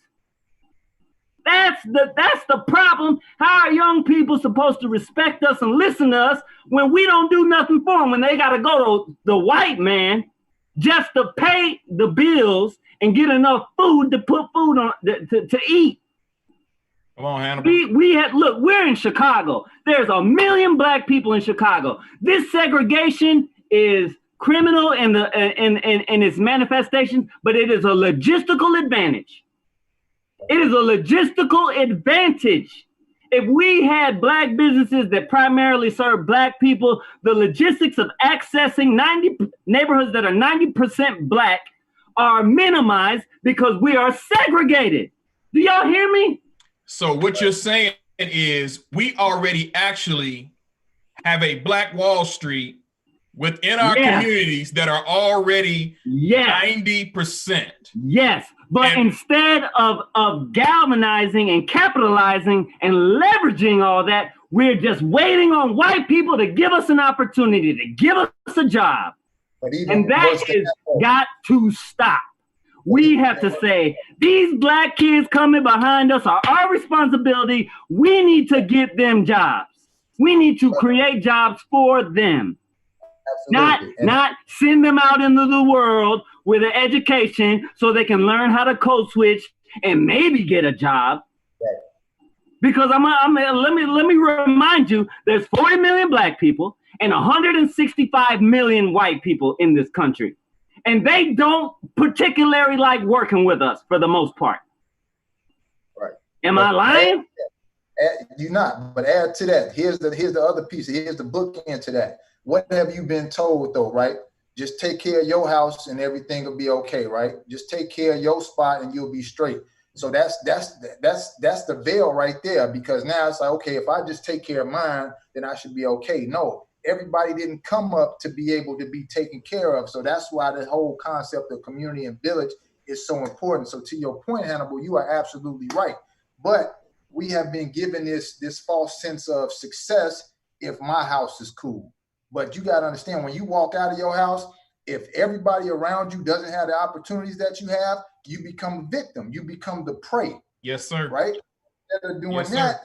Speaker 5: That's the problem. How are young people supposed to respect us and listen to us when we don't do nothing for them, when they got to go to the white man just to pay the bills and get enough food to put food on to eat?
Speaker 2: Come on, Hannibal.
Speaker 5: Look, we're in Chicago. There's 1 million Black people in Chicago. This segregation is criminal in its manifestation, but it is a logistical advantage. It is a logistical advantage. If we had Black businesses that primarily serve Black people, the logistics of accessing neighborhoods that are 90% Black are minimized because we are segregated. Do y'all hear me?
Speaker 2: So what you're saying is we already actually have a Black Wall Street within our communities that are already 90%.
Speaker 5: Yes, but instead of galvanizing and capitalizing and leveraging all that, we're just waiting on white people to give us an opportunity, to give us a job. And that has got to stop. We have to say, these Black kids coming behind us are our responsibility. We need to get them jobs. We need to create jobs for them. Not send them out into the world with an education so they can learn how to code switch and maybe get a job. Right. Because let me remind you, there's 40 million Black people and 165 million white people in this country. And they don't particularly like working with us for the most part.
Speaker 3: Right.
Speaker 5: Am I lying?
Speaker 3: You're not, but add to that. Here's the other piece. Here's the bookend to that. What have you been told though, right? Just take care of your house and everything will be okay, right? Just take care of your spot and you'll be straight. So that's the veil right there, because now it's like, okay, if I just take care of mine, then I should be okay. No, everybody didn't come up to be able to be taken care of. So that's why the whole concept of community and village is so important. So to your point, Hannibal, you are absolutely right. But we have been given this false sense of success if my house is cool. But you got to understand, when you walk out of your house, if everybody around you doesn't have the opportunities that you have, you become a victim. You become the prey.
Speaker 2: Yes, sir.
Speaker 3: Right? Instead of doing that,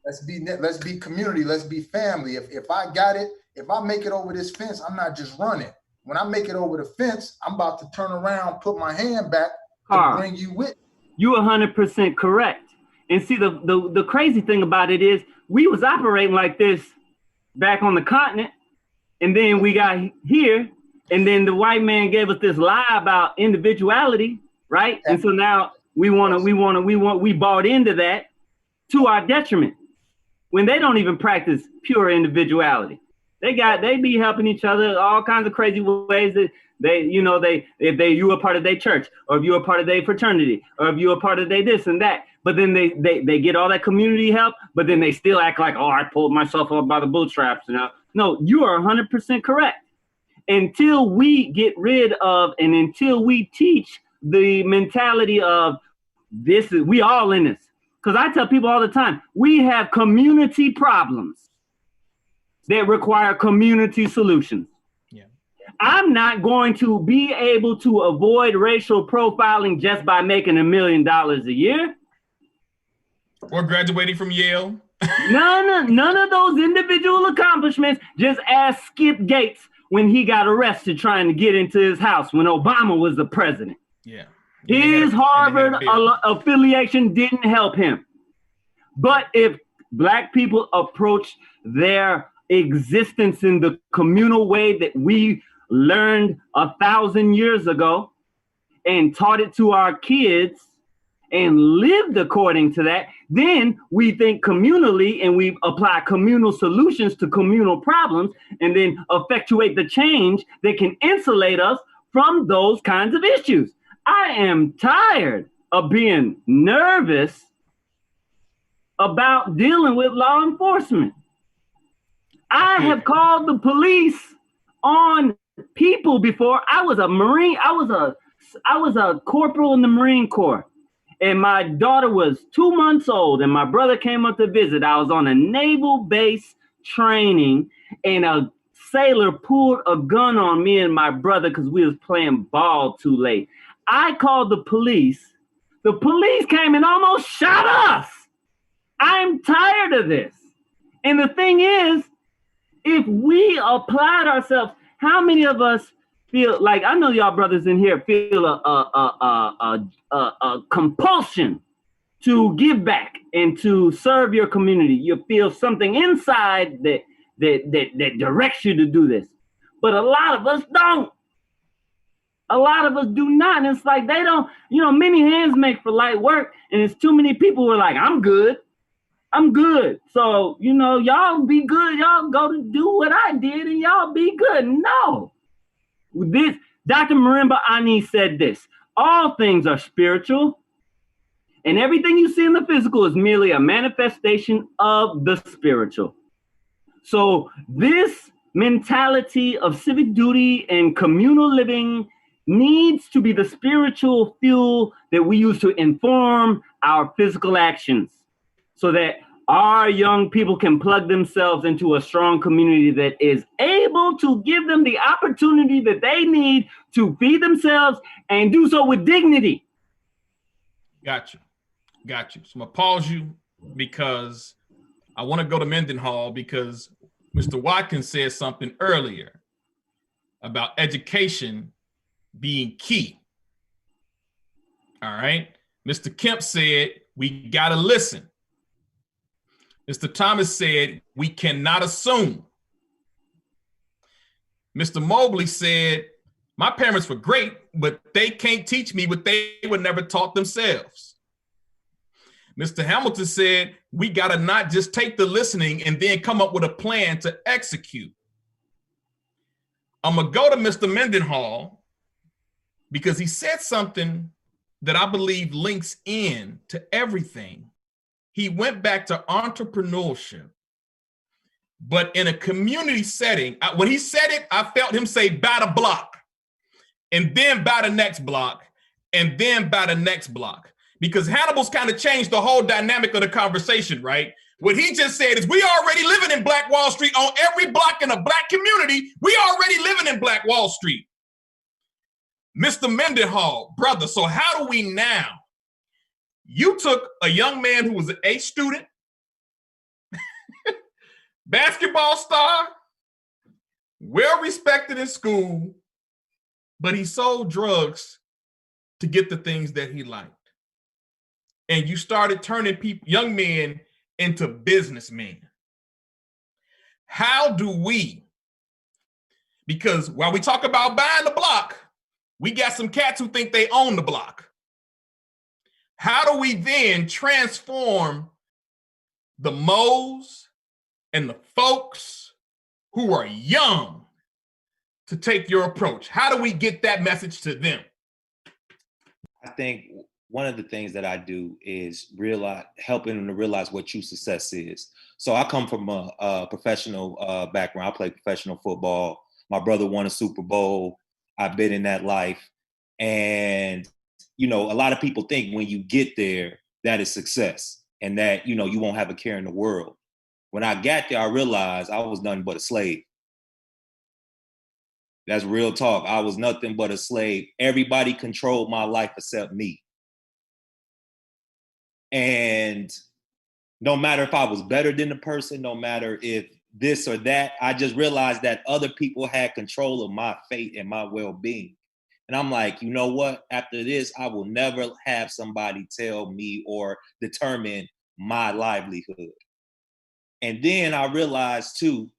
Speaker 3: let's be community. Let's be family. If I got it, if I make it over this fence, I'm not just running. When I make it over the fence, I'm about to turn around, put my hand back to bring you with.
Speaker 5: You 100% correct. And see, the crazy thing about it is we was operating like this back on the continent, and then we got here, and then the white man gave us this lie about individuality, right? And so now we bought into that to our detriment, when they don't even practice pure individuality. They be helping each other all kinds of crazy ways that if you a part of their church, or if you're a part of their fraternity, or if you're a part of their this and that, but then they get all that community help, but then they still act like, oh, I pulled myself up by the bootstraps. No, you are 100% correct. Until we get rid of, and until we teach the mentality of this, we all in this. Because I tell people all the time, we have community problems that require community solutions. Yeah. I'm not going to be able to avoid racial profiling just by making $1 million a year.
Speaker 2: Or graduating from Yale.
Speaker 5: None of those individual accomplishments. Just ask Skip Gates when he got arrested trying to get into his house when Obama was the president.
Speaker 2: Yeah.
Speaker 5: His Harvard affiliation didn't help him. But if Black people approach their existence in the communal way that we learned 1,000 years ago and taught it to our kids and lived according to that, then we think communally and we apply communal solutions to communal problems and then effectuate the change that can insulate us from those kinds of issues. I am tired of being nervous about dealing with law enforcement. I have called the police on people before. I was a Marine. I was a corporal in the Marine Corps, and my daughter was 2 months old, and my brother came up to visit. I was on a naval base training, and a sailor pulled a gun on me and my brother because we was playing ball too late. I called the police. The police came and almost shot us. I'm tired of this. And the thing is, if we applied ourselves, how many of us feel like, I know y'all brothers in here feel a compulsion to give back and to serve your community. You feel something inside that directs you to do this. But a lot of us don't. A lot of us do not. And it's like they don't, many hands make for light work. And it's too many people who are like, I'm good. So, y'all be good. Y'all go to do what I did and y'all be good. No. This Dr. Marimba Ani said this: all things are spiritual, and everything you see in the physical is merely a manifestation of the spiritual. So this mentality of civic duty and communal living needs to be the spiritual fuel that we use to inform our physical actions, so that our young people can plug themselves into a strong community that is able to give them the opportunity that they need to feed themselves and do so with dignity.
Speaker 2: Got you. So I'm gonna pause you because I want to go to Mendenhall, because Mr. Watkins said something earlier about education being key. All right. Mr. Kemp said, we got to listen. Mr. Thomas said, we cannot assume. Mr. Mobley said, my parents were great, but they can't teach me what they were never taught themselves. Mr. Hamilton said, we got to not just take the listening and then come up with a plan to execute. I'm going to go to Mr. Mendenhall because he said something that I believe links in to everything. He went back to entrepreneurship. But in a community setting, when he said it, I felt him say, "By the block," and then by the next block, and then by the next block. Because Hannibal's kind of changed the whole dynamic of the conversation, right? What he just said is, we already living in Black Wall Street on every block in a Black community. We already living in Black Wall Street. Mr. Mendenhall, brother, so how do we now? You took a young man who was an A student, basketball star, well-respected in school, but he sold drugs to get the things that he liked. And you started turning young men into businessmen. How do we, because while we talk about buying the block, we got some cats who think they own the block. How do we then transform the Moes and the folks who are young to take your approach? How do we get that message to them?
Speaker 8: I think one of the things that I do is helping them to realize what true success is. So I come from a professional background. I play professional football. My brother won a Super Bowl. I've been in that life. And, a lot of people think when you get there, that is success and that, you won't have a care in the world. When I got there, I realized I was nothing but a slave. That's real talk. I was nothing but a slave. Everybody controlled my life except me. And no matter if I was better than the person, no matter if this or that, I just realized that other people had control of my fate and my well-being. And I'm like, you know what? After this, I will never have somebody tell me or determine my livelihood. And then I realized too,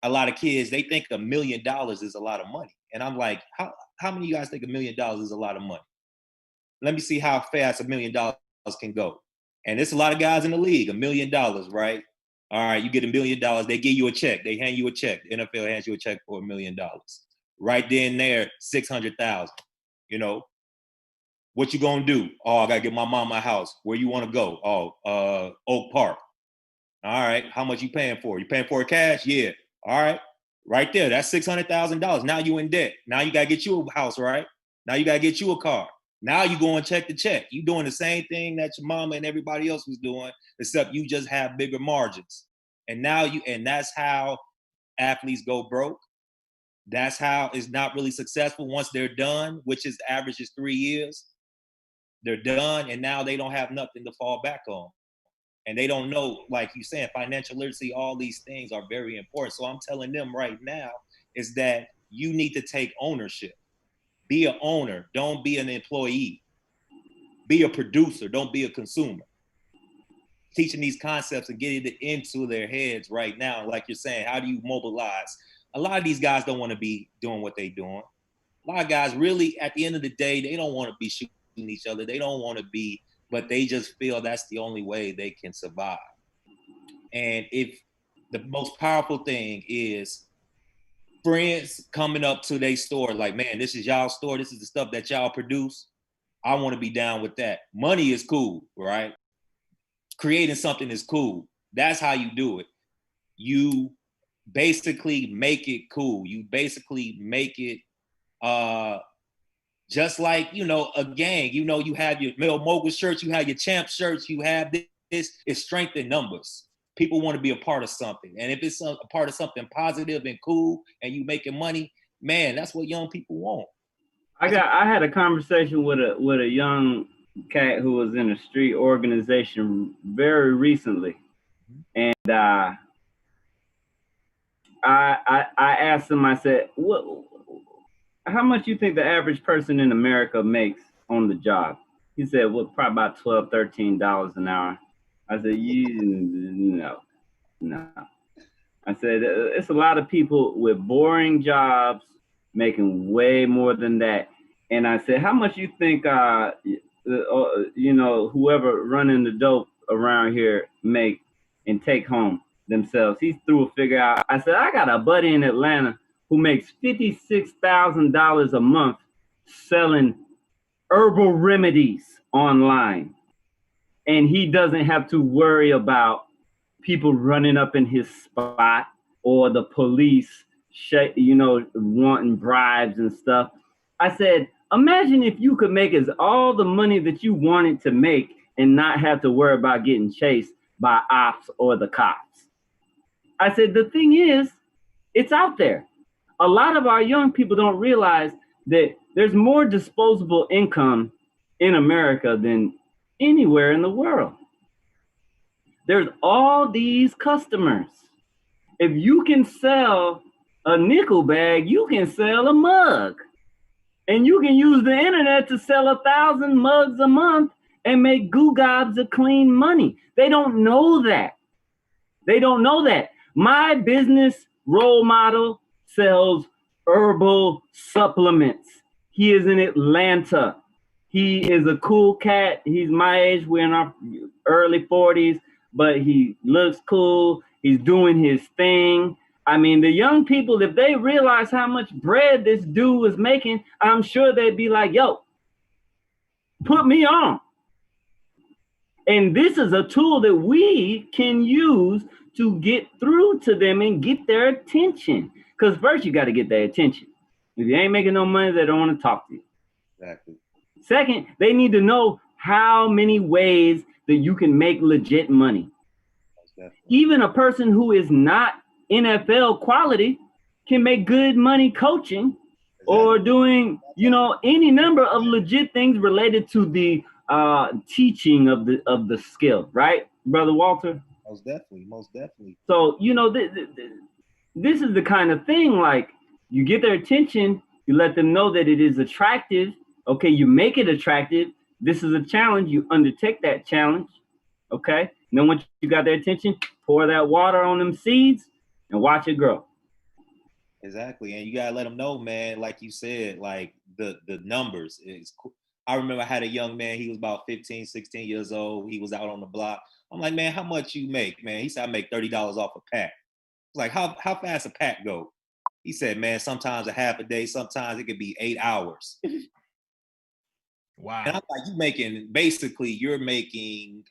Speaker 8: a lot of kids, they think $1 million is a lot of money. And I'm like, how many of you guys think $1 million is a lot of money? Let me see how fast $1 million can go. And there's a lot of guys in the league, $1 million, right? All right, you get $1 million, they give you a check, they hand you a check. The NFL hands you a check for $1 million. Right then there, 600,000. What you gonna do? Oh, I gotta get my mom a house. Where you wanna go? Oh, Oak Park. All right, how much you paying for? You paying for it cash? Yeah. All right, right there, that's $600,000. Now you in debt. Now you gotta get you a house, right? Now you gotta get you a car. Now you go and check the check. You doing the same thing that your mama and everybody else was doing, except you just have bigger margins. And that's how athletes go broke. That's how it's not really successful once they're done, which is average is 3 years. They're done, and now they don't have nothing to fall back on. And they don't know, like you saying, financial literacy, all these things are very important. So I'm telling them right now is that you need to take ownership. Be an owner, don't be an employee. Be a producer, don't be a consumer. Teaching these concepts and getting it into their heads right now. Like you're saying, how do you mobilize? A lot of these guys don't want to be doing what they're doing. A lot of guys really, at the end of the day, they don't want to be shooting each other. They don't want to be, but they just feel that's the only way they can survive. And if the most powerful thing is friends coming up to their store, like, man, this is y'all store. This is the stuff that y'all produce. I want to be down with that. Money is cool, right? Creating something is cool. That's how you do it. You basically make it cool. You basically make it just like, a gang. You have your Mel Mogul shirts, you have your CHAMPS shirts, you have this. It's strength in numbers. People want to be a part of something. And if it's a part of something positive and cool and you making money, man, that's what young people want.
Speaker 5: I had a conversation with a young cat who was in a street organization very recently. And I asked him, I said, how much you think the average person in America makes on the job? He said, well, probably about $12, $13 an hour. I said, no. I said, it's a lot of people with boring jobs making way more than that. And I said, how much you think, whoever running the dope around here make and take home themselves? He threw a figure out. I said, I got a buddy in Atlanta who makes $56,000 a month selling herbal remedies online. And he doesn't have to worry about people running up in his spot, or the police, wanting bribes and stuff. I said, imagine if you could make all the money that you wanted to make and not have to worry about getting chased by ops or the cops. I said, the thing is, it's out there. A lot of our young people don't realize that there's more disposable income in America than anywhere in the world. There's all these customers. If you can sell a nickel bag, you can sell a mug. And you can use the internet to sell 1,000 mugs a month and make gobs of clean money. They don't know that. They don't know that. My business role model sells herbal supplements. He is in Atlanta. He is a cool cat. He's my age. We're in our early 40s, but he looks cool. He's doing his thing. I mean, the young people, if they realize how much bread this dude is making, I'm sure they'd be like, yo, put me on. And this is a tool that we can use to get through to them and get their attention. Because first, you got to get their attention. If you ain't making no money, they don't want to talk to you.
Speaker 8: Exactly.
Speaker 5: Second, they need to know how many ways that you can make legit money. Even a person who is not NFL quality can make good money coaching or doing, any number of legit things related to the teaching of the skill, right, Brother Walter?
Speaker 8: Most definitely.
Speaker 5: So, this is the kind of thing, like, you get their attention, you let them know that it is attractive. Okay, you make it attractive. This is a challenge. You undertake that challenge. Okay. And then once you got their attention, pour that water on them seeds and watch it grow.
Speaker 8: Exactly. And you gotta let them know, man, like you said, like the numbers is cool. I remember I had a young man, he was about 15, 16 years old. He was out on the block. I'm like, man, how much you make, man? He said, I make $30 off a pack. I was like, how fast a pack go? He said, man, sometimes a half a day, sometimes it could be 8 hours.
Speaker 2: Wow.
Speaker 8: And I'm like, you're making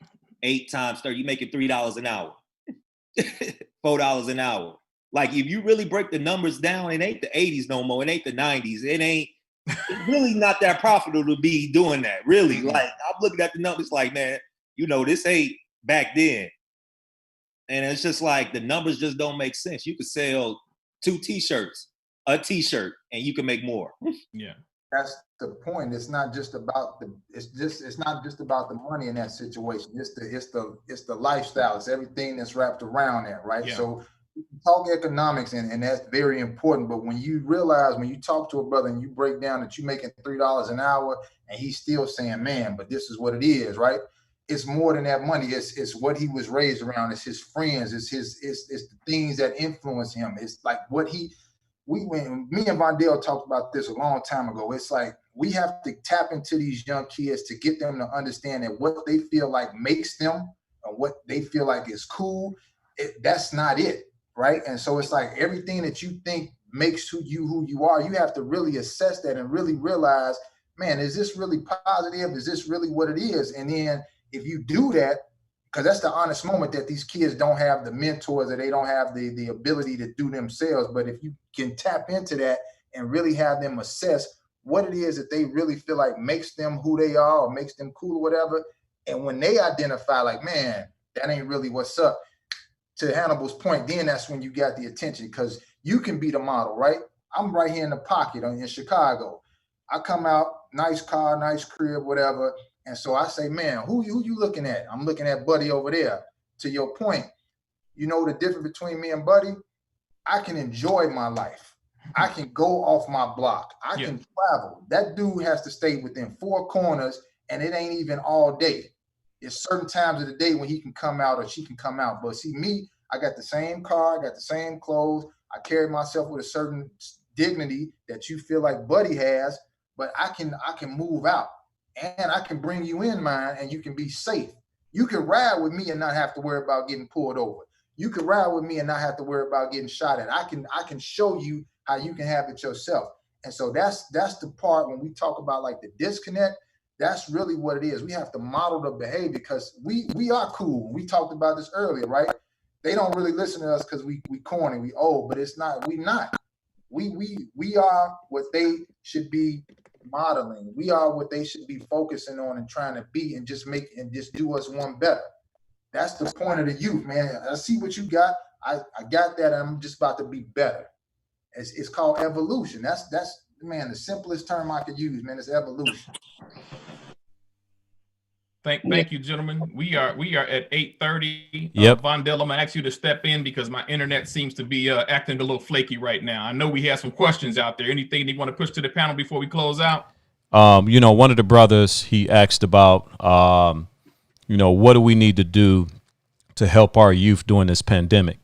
Speaker 8: 8 times 30, you're making $3 an hour, $4 an hour. Like, if you really break the numbers down, it ain't the 80s no more. It ain't the 90s. It's really not that profitable to be doing that, really. Like, I'm looking at the numbers like, man, this ain't back then. And it's just like, the numbers just don't make sense. You could sell 2 t-shirts, a t-shirt, and you can make more.
Speaker 2: Yeah.
Speaker 3: That's the point. It's not just about it's not just about the money in that situation. It's the lifestyle. It's everything that's wrapped around that, right?
Speaker 2: Yeah.
Speaker 3: So talk economics, and that's very important. But when you realize, when you talk to a brother and you break down that you're making $3 an hour and he's still saying, man, but this is what it is, right? It's more than that money. It's what he was raised around. It's his friends. It's the things that influence him. It's like what me and Vondale talked about this a long time ago. It's like we have to tap into these young kids to get them to understand that what they feel like makes them, or what they feel like is cool, that's not it, right? And so it's like everything that you think makes who you are, you have to really assess that and really realize, man, is this really positive? Is this really what it is? And then if you do that, because that's the honest moment that these kids don't have the mentors, or they don't have the ability to do themselves. But if you can tap into that and really have them assess what it is that they really feel like makes them who they are or makes them cool or whatever, and when they identify like, man, that ain't really what's up, to Hannibal's point, then that's when you got the attention, because you can be the model, right? I'm right here in the pocket in Chicago. I come out, nice car, nice crib, whatever. And so I say, man, who you looking at? I'm looking at Buddy over there. To your point, the difference between me and Buddy, I can enjoy my life. I can go off my block. I can travel. That dude has to stay within 4 corners, and it ain't even all day. It's certain times of the day when he can come out or she can come out. But see, me, I got the same car, I got the same clothes. I carry myself with a certain dignity that you feel like Buddy has, but I can move out. And I can bring you in mine, and you can be safe. You can ride with me and not have to worry about getting pulled over. You can ride with me and not have to worry about getting shot at. I can show you how you can have it yourself. And so that's the part when we talk about like the disconnect. That's really what it is. We have to model the behavior, because we are cool. We talked about this earlier, right? they don't really listen to us because we corny, we old, but it's not. We not. We are what they should be modeling. We are what they should be focusing on and trying to be, and just do us one better. That's the point of the youth, man. I see what you got. I got that. I'm just about to be better. It's called evolution. That's man, the simplest term I could use, man. It's evolution.
Speaker 2: Thank you, gentlemen. We are at 8:30.
Speaker 1: Yep.
Speaker 2: Vondell, I'm gonna ask you to step in because my internet seems to be acting a little flaky right now. I know we have some questions out there. Anything you want to push to the panel before we close out?
Speaker 1: One of the brothers, he asked about, what do we need to do to help our youth during this pandemic?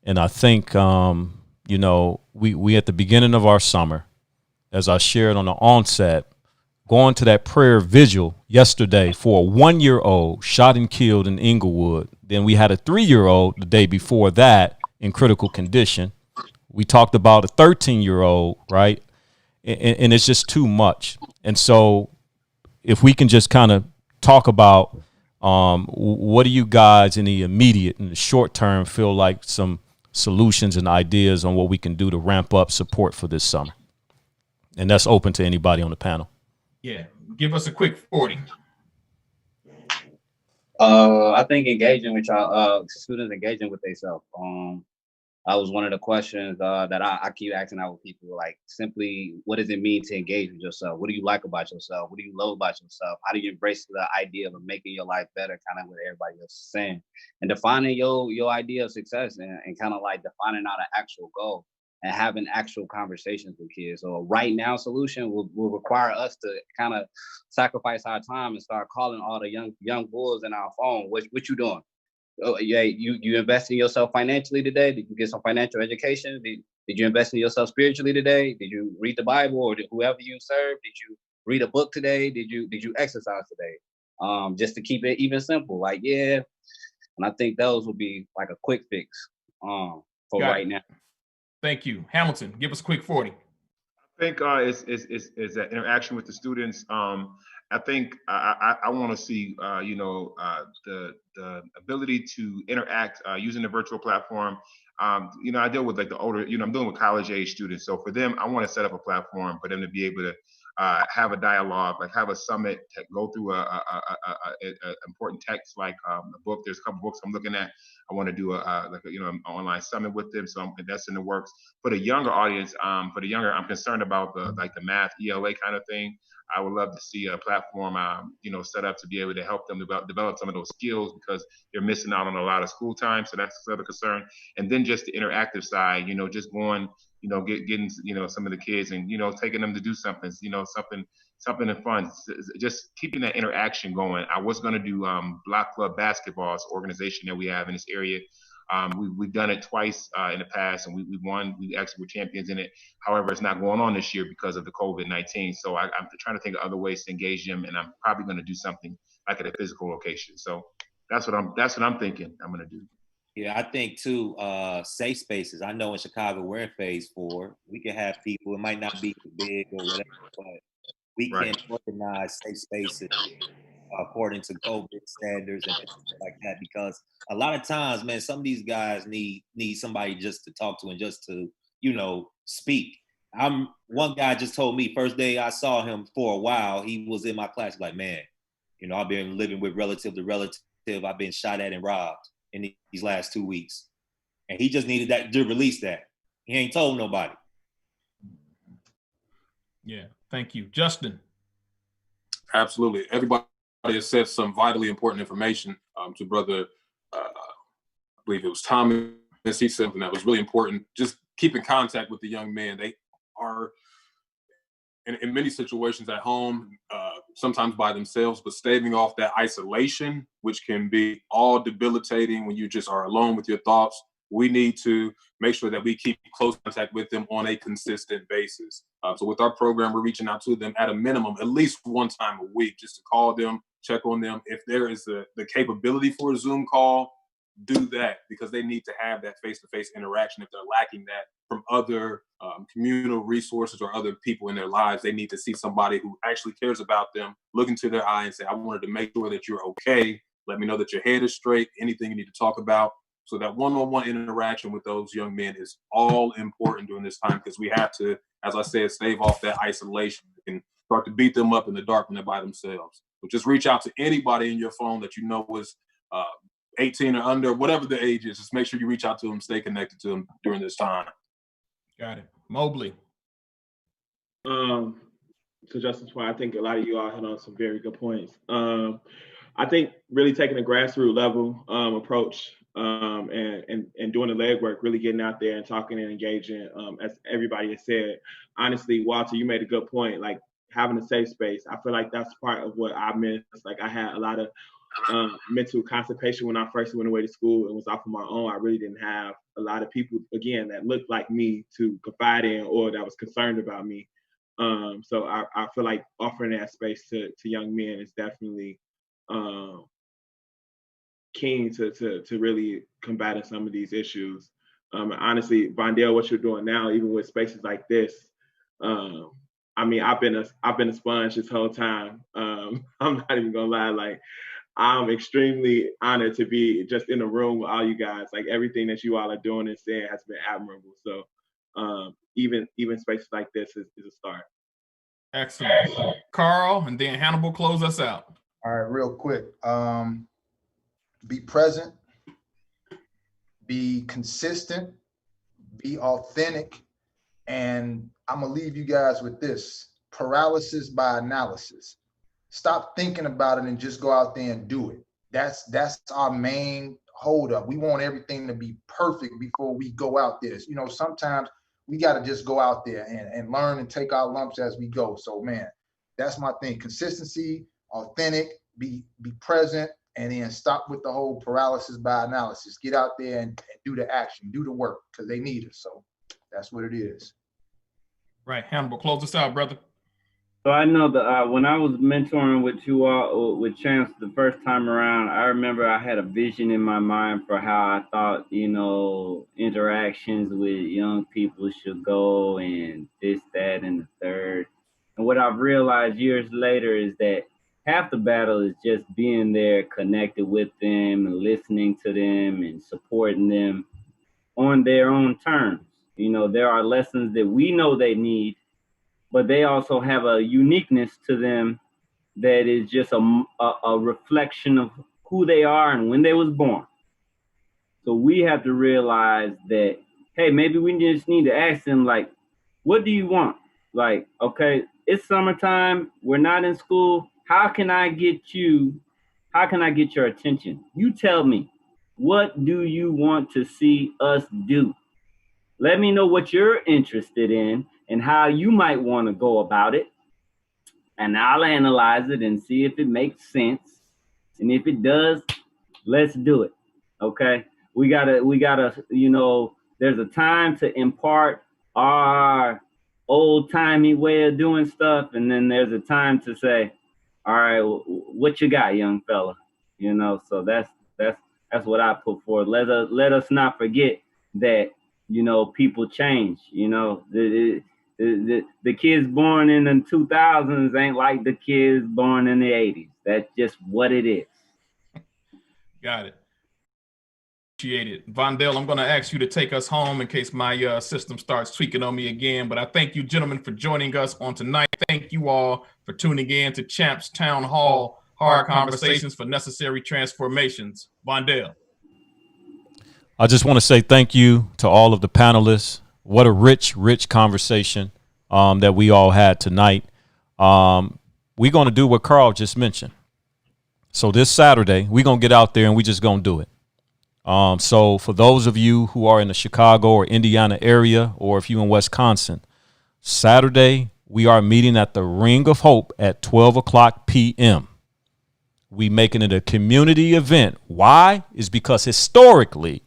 Speaker 1: And I think, we at the beginning of our summer, as I shared on the onset, going to that prayer vigil yesterday for a 1-year-old shot and killed in Inglewood. Then we had a 3-year-old the day before that in critical condition. We talked about a 13-year-old, right? And it's just too much. And so if we can just kind of talk about what do you guys in the immediate, in the short term, feel like some solutions and ideas on what we can do to ramp up support for this summer? And that's open to anybody on the panel.
Speaker 2: Yeah, give us a quick 40.
Speaker 6: I think engaging with y'all, students engaging with themselves. That was one of the questions that I keep asking out with people, like simply, what does it mean to engage with yourself? What do you like about yourself? What do you love about yourself? How do you embrace the idea of making your life better, kind of what everybody else is saying, and defining your idea of success and kind of like defining out an actual goal and having actual conversations with kids. So a right now solution will require us to kind of sacrifice our time and start calling all the young bulls in our phone. What you doing? Oh, yeah, you invest in yourself financially today? Did you get some financial education? Did you invest in yourself spiritually today? Did you read the Bible, or whoever you serve? Did you read a book today? Did you exercise today? Just to keep it even simple, like, yeah. And I think those will be like a quick fix for right now.
Speaker 2: Thank you. Hamilton, give us a quick 40.
Speaker 9: I think is that interaction with the students. I think I want to see the ability to interact using the virtual platform. I deal with like the older, I'm dealing with college age students. So for them, I want to set up a platform for them to be able to have a dialogue, like have a summit, go through a important text like a book. There's a couple books I'm looking at. I want to do an online summit with them. So that's in the works. For the younger audience, I'm concerned about the math ELA kind of thing. I would love to see a platform, set up to be able to help them develop some of those skills, because they're missing out on a lot of school time. So that's another concern. And then just the interactive side, just going, getting, some of the kids and, taking them to do something, something fun, just keeping that interaction going. I was going to do Block Club Basketball organization that we have in this area. We've done it twice in the past, and we won. We actually were champions in it. However, it's not going on this year because of the COVID-19. So I'm trying to think of other ways to engage them, and I'm probably going to do something like at a physical location. So that's what I'm thinking I'm going to do.
Speaker 8: Yeah, I think too, safe spaces. I know in Chicago we're in phase 4. We can have people. It might not be big or whatever, but we can organize safe spaces according to COVID standards and things like that. Because a lot of times, man, some of these guys need somebody just to talk to and just to, speak. One guy just told me first day I saw him for a while, he was in my class, like, man, I've been living with relative to relative. I've been shot at and robbed in these last 2 weeks. And he just needed that to release that. He ain't told nobody.
Speaker 2: Yeah, thank you. Justin.
Speaker 7: Absolutely. Everybody has said some vitally important information. To brother, I believe it was Thomas, he said something that was really important. Just keep in contact with the young men. They are in many situations at home, sometimes by themselves, but staving off that isolation, which can be all debilitating when you just are alone with your thoughts. We need to make sure that we keep close contact with them on a consistent basis. So with our program, we're reaching out to them at a minimum, at least one time a week, just to call them, check on them. If there is the capability for a Zoom call, do that, because they need to have that face-to-face interaction. If they're lacking that from other communal resources or other people in their lives, they need to see somebody who actually cares about them, look into their eye and say, I wanted to make sure that you're okay. Let me know that your head is straight. Anything you need to talk about, So that one-on-one interaction with those young men is all important during this time, because we have to, as I said, stave off that isolation and start to beat them up in the dark when they're by themselves. So just reach out to anybody in your phone that you know is 18 or under, whatever the age is. Just make sure you reach out to them, stay connected to them during this time.
Speaker 2: Got it. Mobley.
Speaker 4: To Justin's point, I think a lot of you all hit on some very good points. I think really taking a grassroots level approach and doing the legwork, really getting out there and talking and engaging, as everybody has said. Honestly, Walter, you made a good point. Like having a safe space, I feel like that's part of what I missed. Like I had a lot of mental constipation when I first went away to school and was off on my own. I really didn't have a lot of people, again, that looked like me to confide in or that was concerned about me. So I feel like offering that space to young men is definitely keen to really combating some of these issues. Honestly, Vondell, what you're doing now, even with spaces like this, I mean, I've been a sponge this whole time. I'm not even gonna lie, like I'm extremely honored to be just in the room with all you guys. Like everything that you all are doing and saying has been admirable. So even spaces like this is a start.
Speaker 2: Excellent. Karl, and then Hannibal close us out.
Speaker 3: All right, real quick. Be present, be consistent, be authentic, and I'm gonna leave you guys with this: paralysis by analysis. Stop thinking about it and just go out there and do it. That's our main holdup. We want everything to be perfect before we go out there. You know, sometimes we got to just go out there and learn and take our lumps as we go. So, man, that's my thing. Consistency, authentic, be present, and then stop with the whole paralysis by analysis. Get out there and do the action, do the work, because they need us. So that's what it is.
Speaker 2: Right. Hannibal, close us out, brother.
Speaker 5: So I know that when I was mentoring with you all, with Champs the first time around, I remember I had a vision in my mind for how I thought, you know, interactions with young people should go and this, that, and the third. And what I've realized years later is that half the battle is just being there, connected with them and listening to them and supporting them on their own terms. You know, there are lessons that we know they need, but they also have a uniqueness to them that is just a reflection of who they are and when they was born. So we have to realize that, hey, maybe we just need to ask them, like, what do you want? Like, okay, it's summertime, we're not in school. How can I get your attention? You tell me, what do you want to see us do? Let me know what you're interested in and how you might want to go about it. And I'll analyze it and see if it makes sense. And if it does, let's do it. Okay? We gotta, you know, there's a time to impart our old-timey way of doing stuff, and then there's a time to say, all right, what you got, young fella? You know, so that's what I put forward. Let us not forget that, you know, people change. You know, the kids born in the 2000s ain't like the kids born in the 80s. That's just what it is.
Speaker 2: Got it. Appreciate it. Vondell, I'm going to ask you to take us home in case my system starts tweaking on me again. But I thank you, gentlemen, for joining us on tonight. Thank you all for tuning in to Champs Town Hall, Hard Conversations for Necessary Transformations. Vondell.
Speaker 1: I just want to say thank you to all of the panelists. What a rich conversation that we all had tonight. We're going to do what Karl just mentioned. So this Saturday, we're going to get out there and we just going to do it. So for those of you who are in the Chicago or Indiana area, or if you're in Wisconsin, Saturday, we are meeting at the Ring of Hope at 12 o'clock p.m. We making it a community event. Why? Is because historically,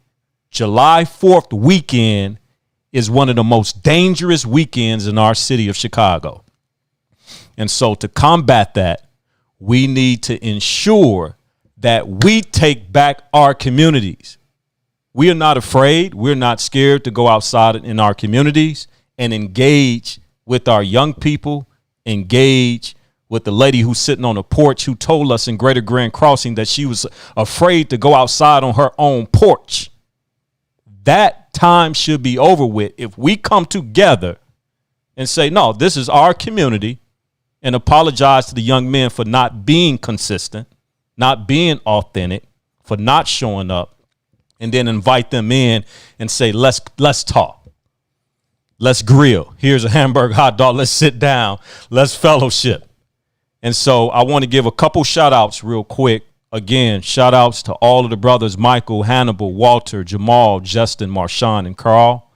Speaker 1: July 4th weekend is one of the most dangerous weekends in our city of Chicago. And so to combat that, we need to ensure that we take back our communities. We are not afraid. We're not scared to go outside in our communities and engage with our young people, engage with the lady who's sitting on a porch who told us in Greater Grand Crossing that she was afraid to go outside on her own porch That time should be over with if we come together and say, no, this is our community, and apologize to the young men for not being consistent, not being authentic, for not showing up, and then invite them in and say, let's talk. Let's grill. Here's a hamburger, hot dog. Let's sit down. Let's fellowship. And so I want to give a couple shout outs real quick. Again, shout outs to all of the brothers, Michael, Hannibal, Walter, Jamal, Justin, Marshawn, and Karl,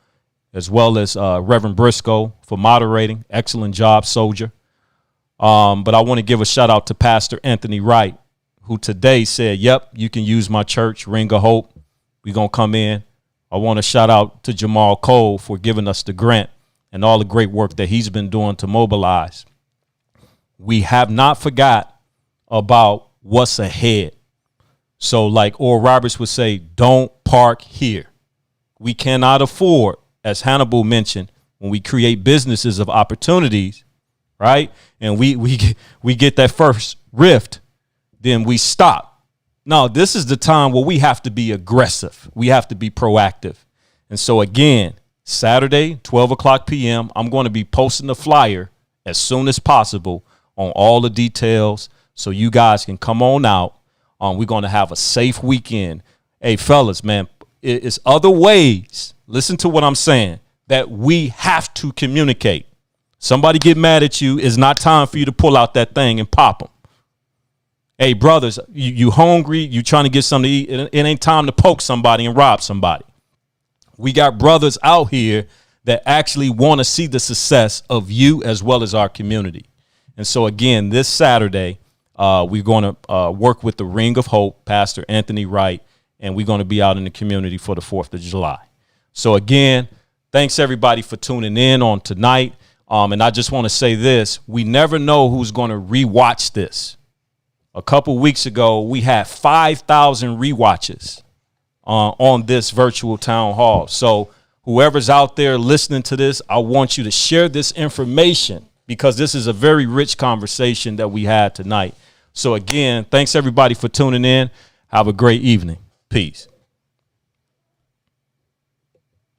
Speaker 1: as well as Reverend Briscoe for moderating. Excellent job, soldier. But I want to give a shout out to Pastor Anthony Wright, who today said, yep, you can use my church, Ring of Hope. We're going to come in. I want to shout out to Jamal Cole for giving us the grant and all the great work that he's been doing to mobilize. We have not forgot about what's ahead. So like Oral Roberts would say, don't park here. We cannot afford, as Hannibal mentioned, when we create businesses of opportunities, right? And we get that first rift, then we stop. No, this is the time where we have to be aggressive. We have to be proactive. And so again, Saturday, 12 o'clock p.m., I'm going to be posting the flyer as soon as possible on all the details so you guys can come on out. We're going to have a safe weekend. Hey, fellas, man, it's other ways. Listen to what I'm saying, that we have to communicate. Somebody get mad at you. It's not time for you to pull out that thing and pop them. Hey, brothers, you hungry? You trying to get something to eat? It ain't time to poke somebody and rob somebody. We got brothers out here that actually want to see the success of you as well as our community. And so, again, this Saturday, we're going to work with the Ring of Hope, Pastor Anthony Wright, and we're going to be out in the community for the 4th of July. So, again, thanks, everybody, for tuning in on tonight. And I just want to say this. We never know who's going to rewatch this. A couple weeks ago, we had 5,000 rewatches on this virtual town hall. So whoever's out there listening to this, I want you to share this information because this is a very rich conversation that we had tonight. So again, thanks everybody for tuning in. Have a great evening. Peace.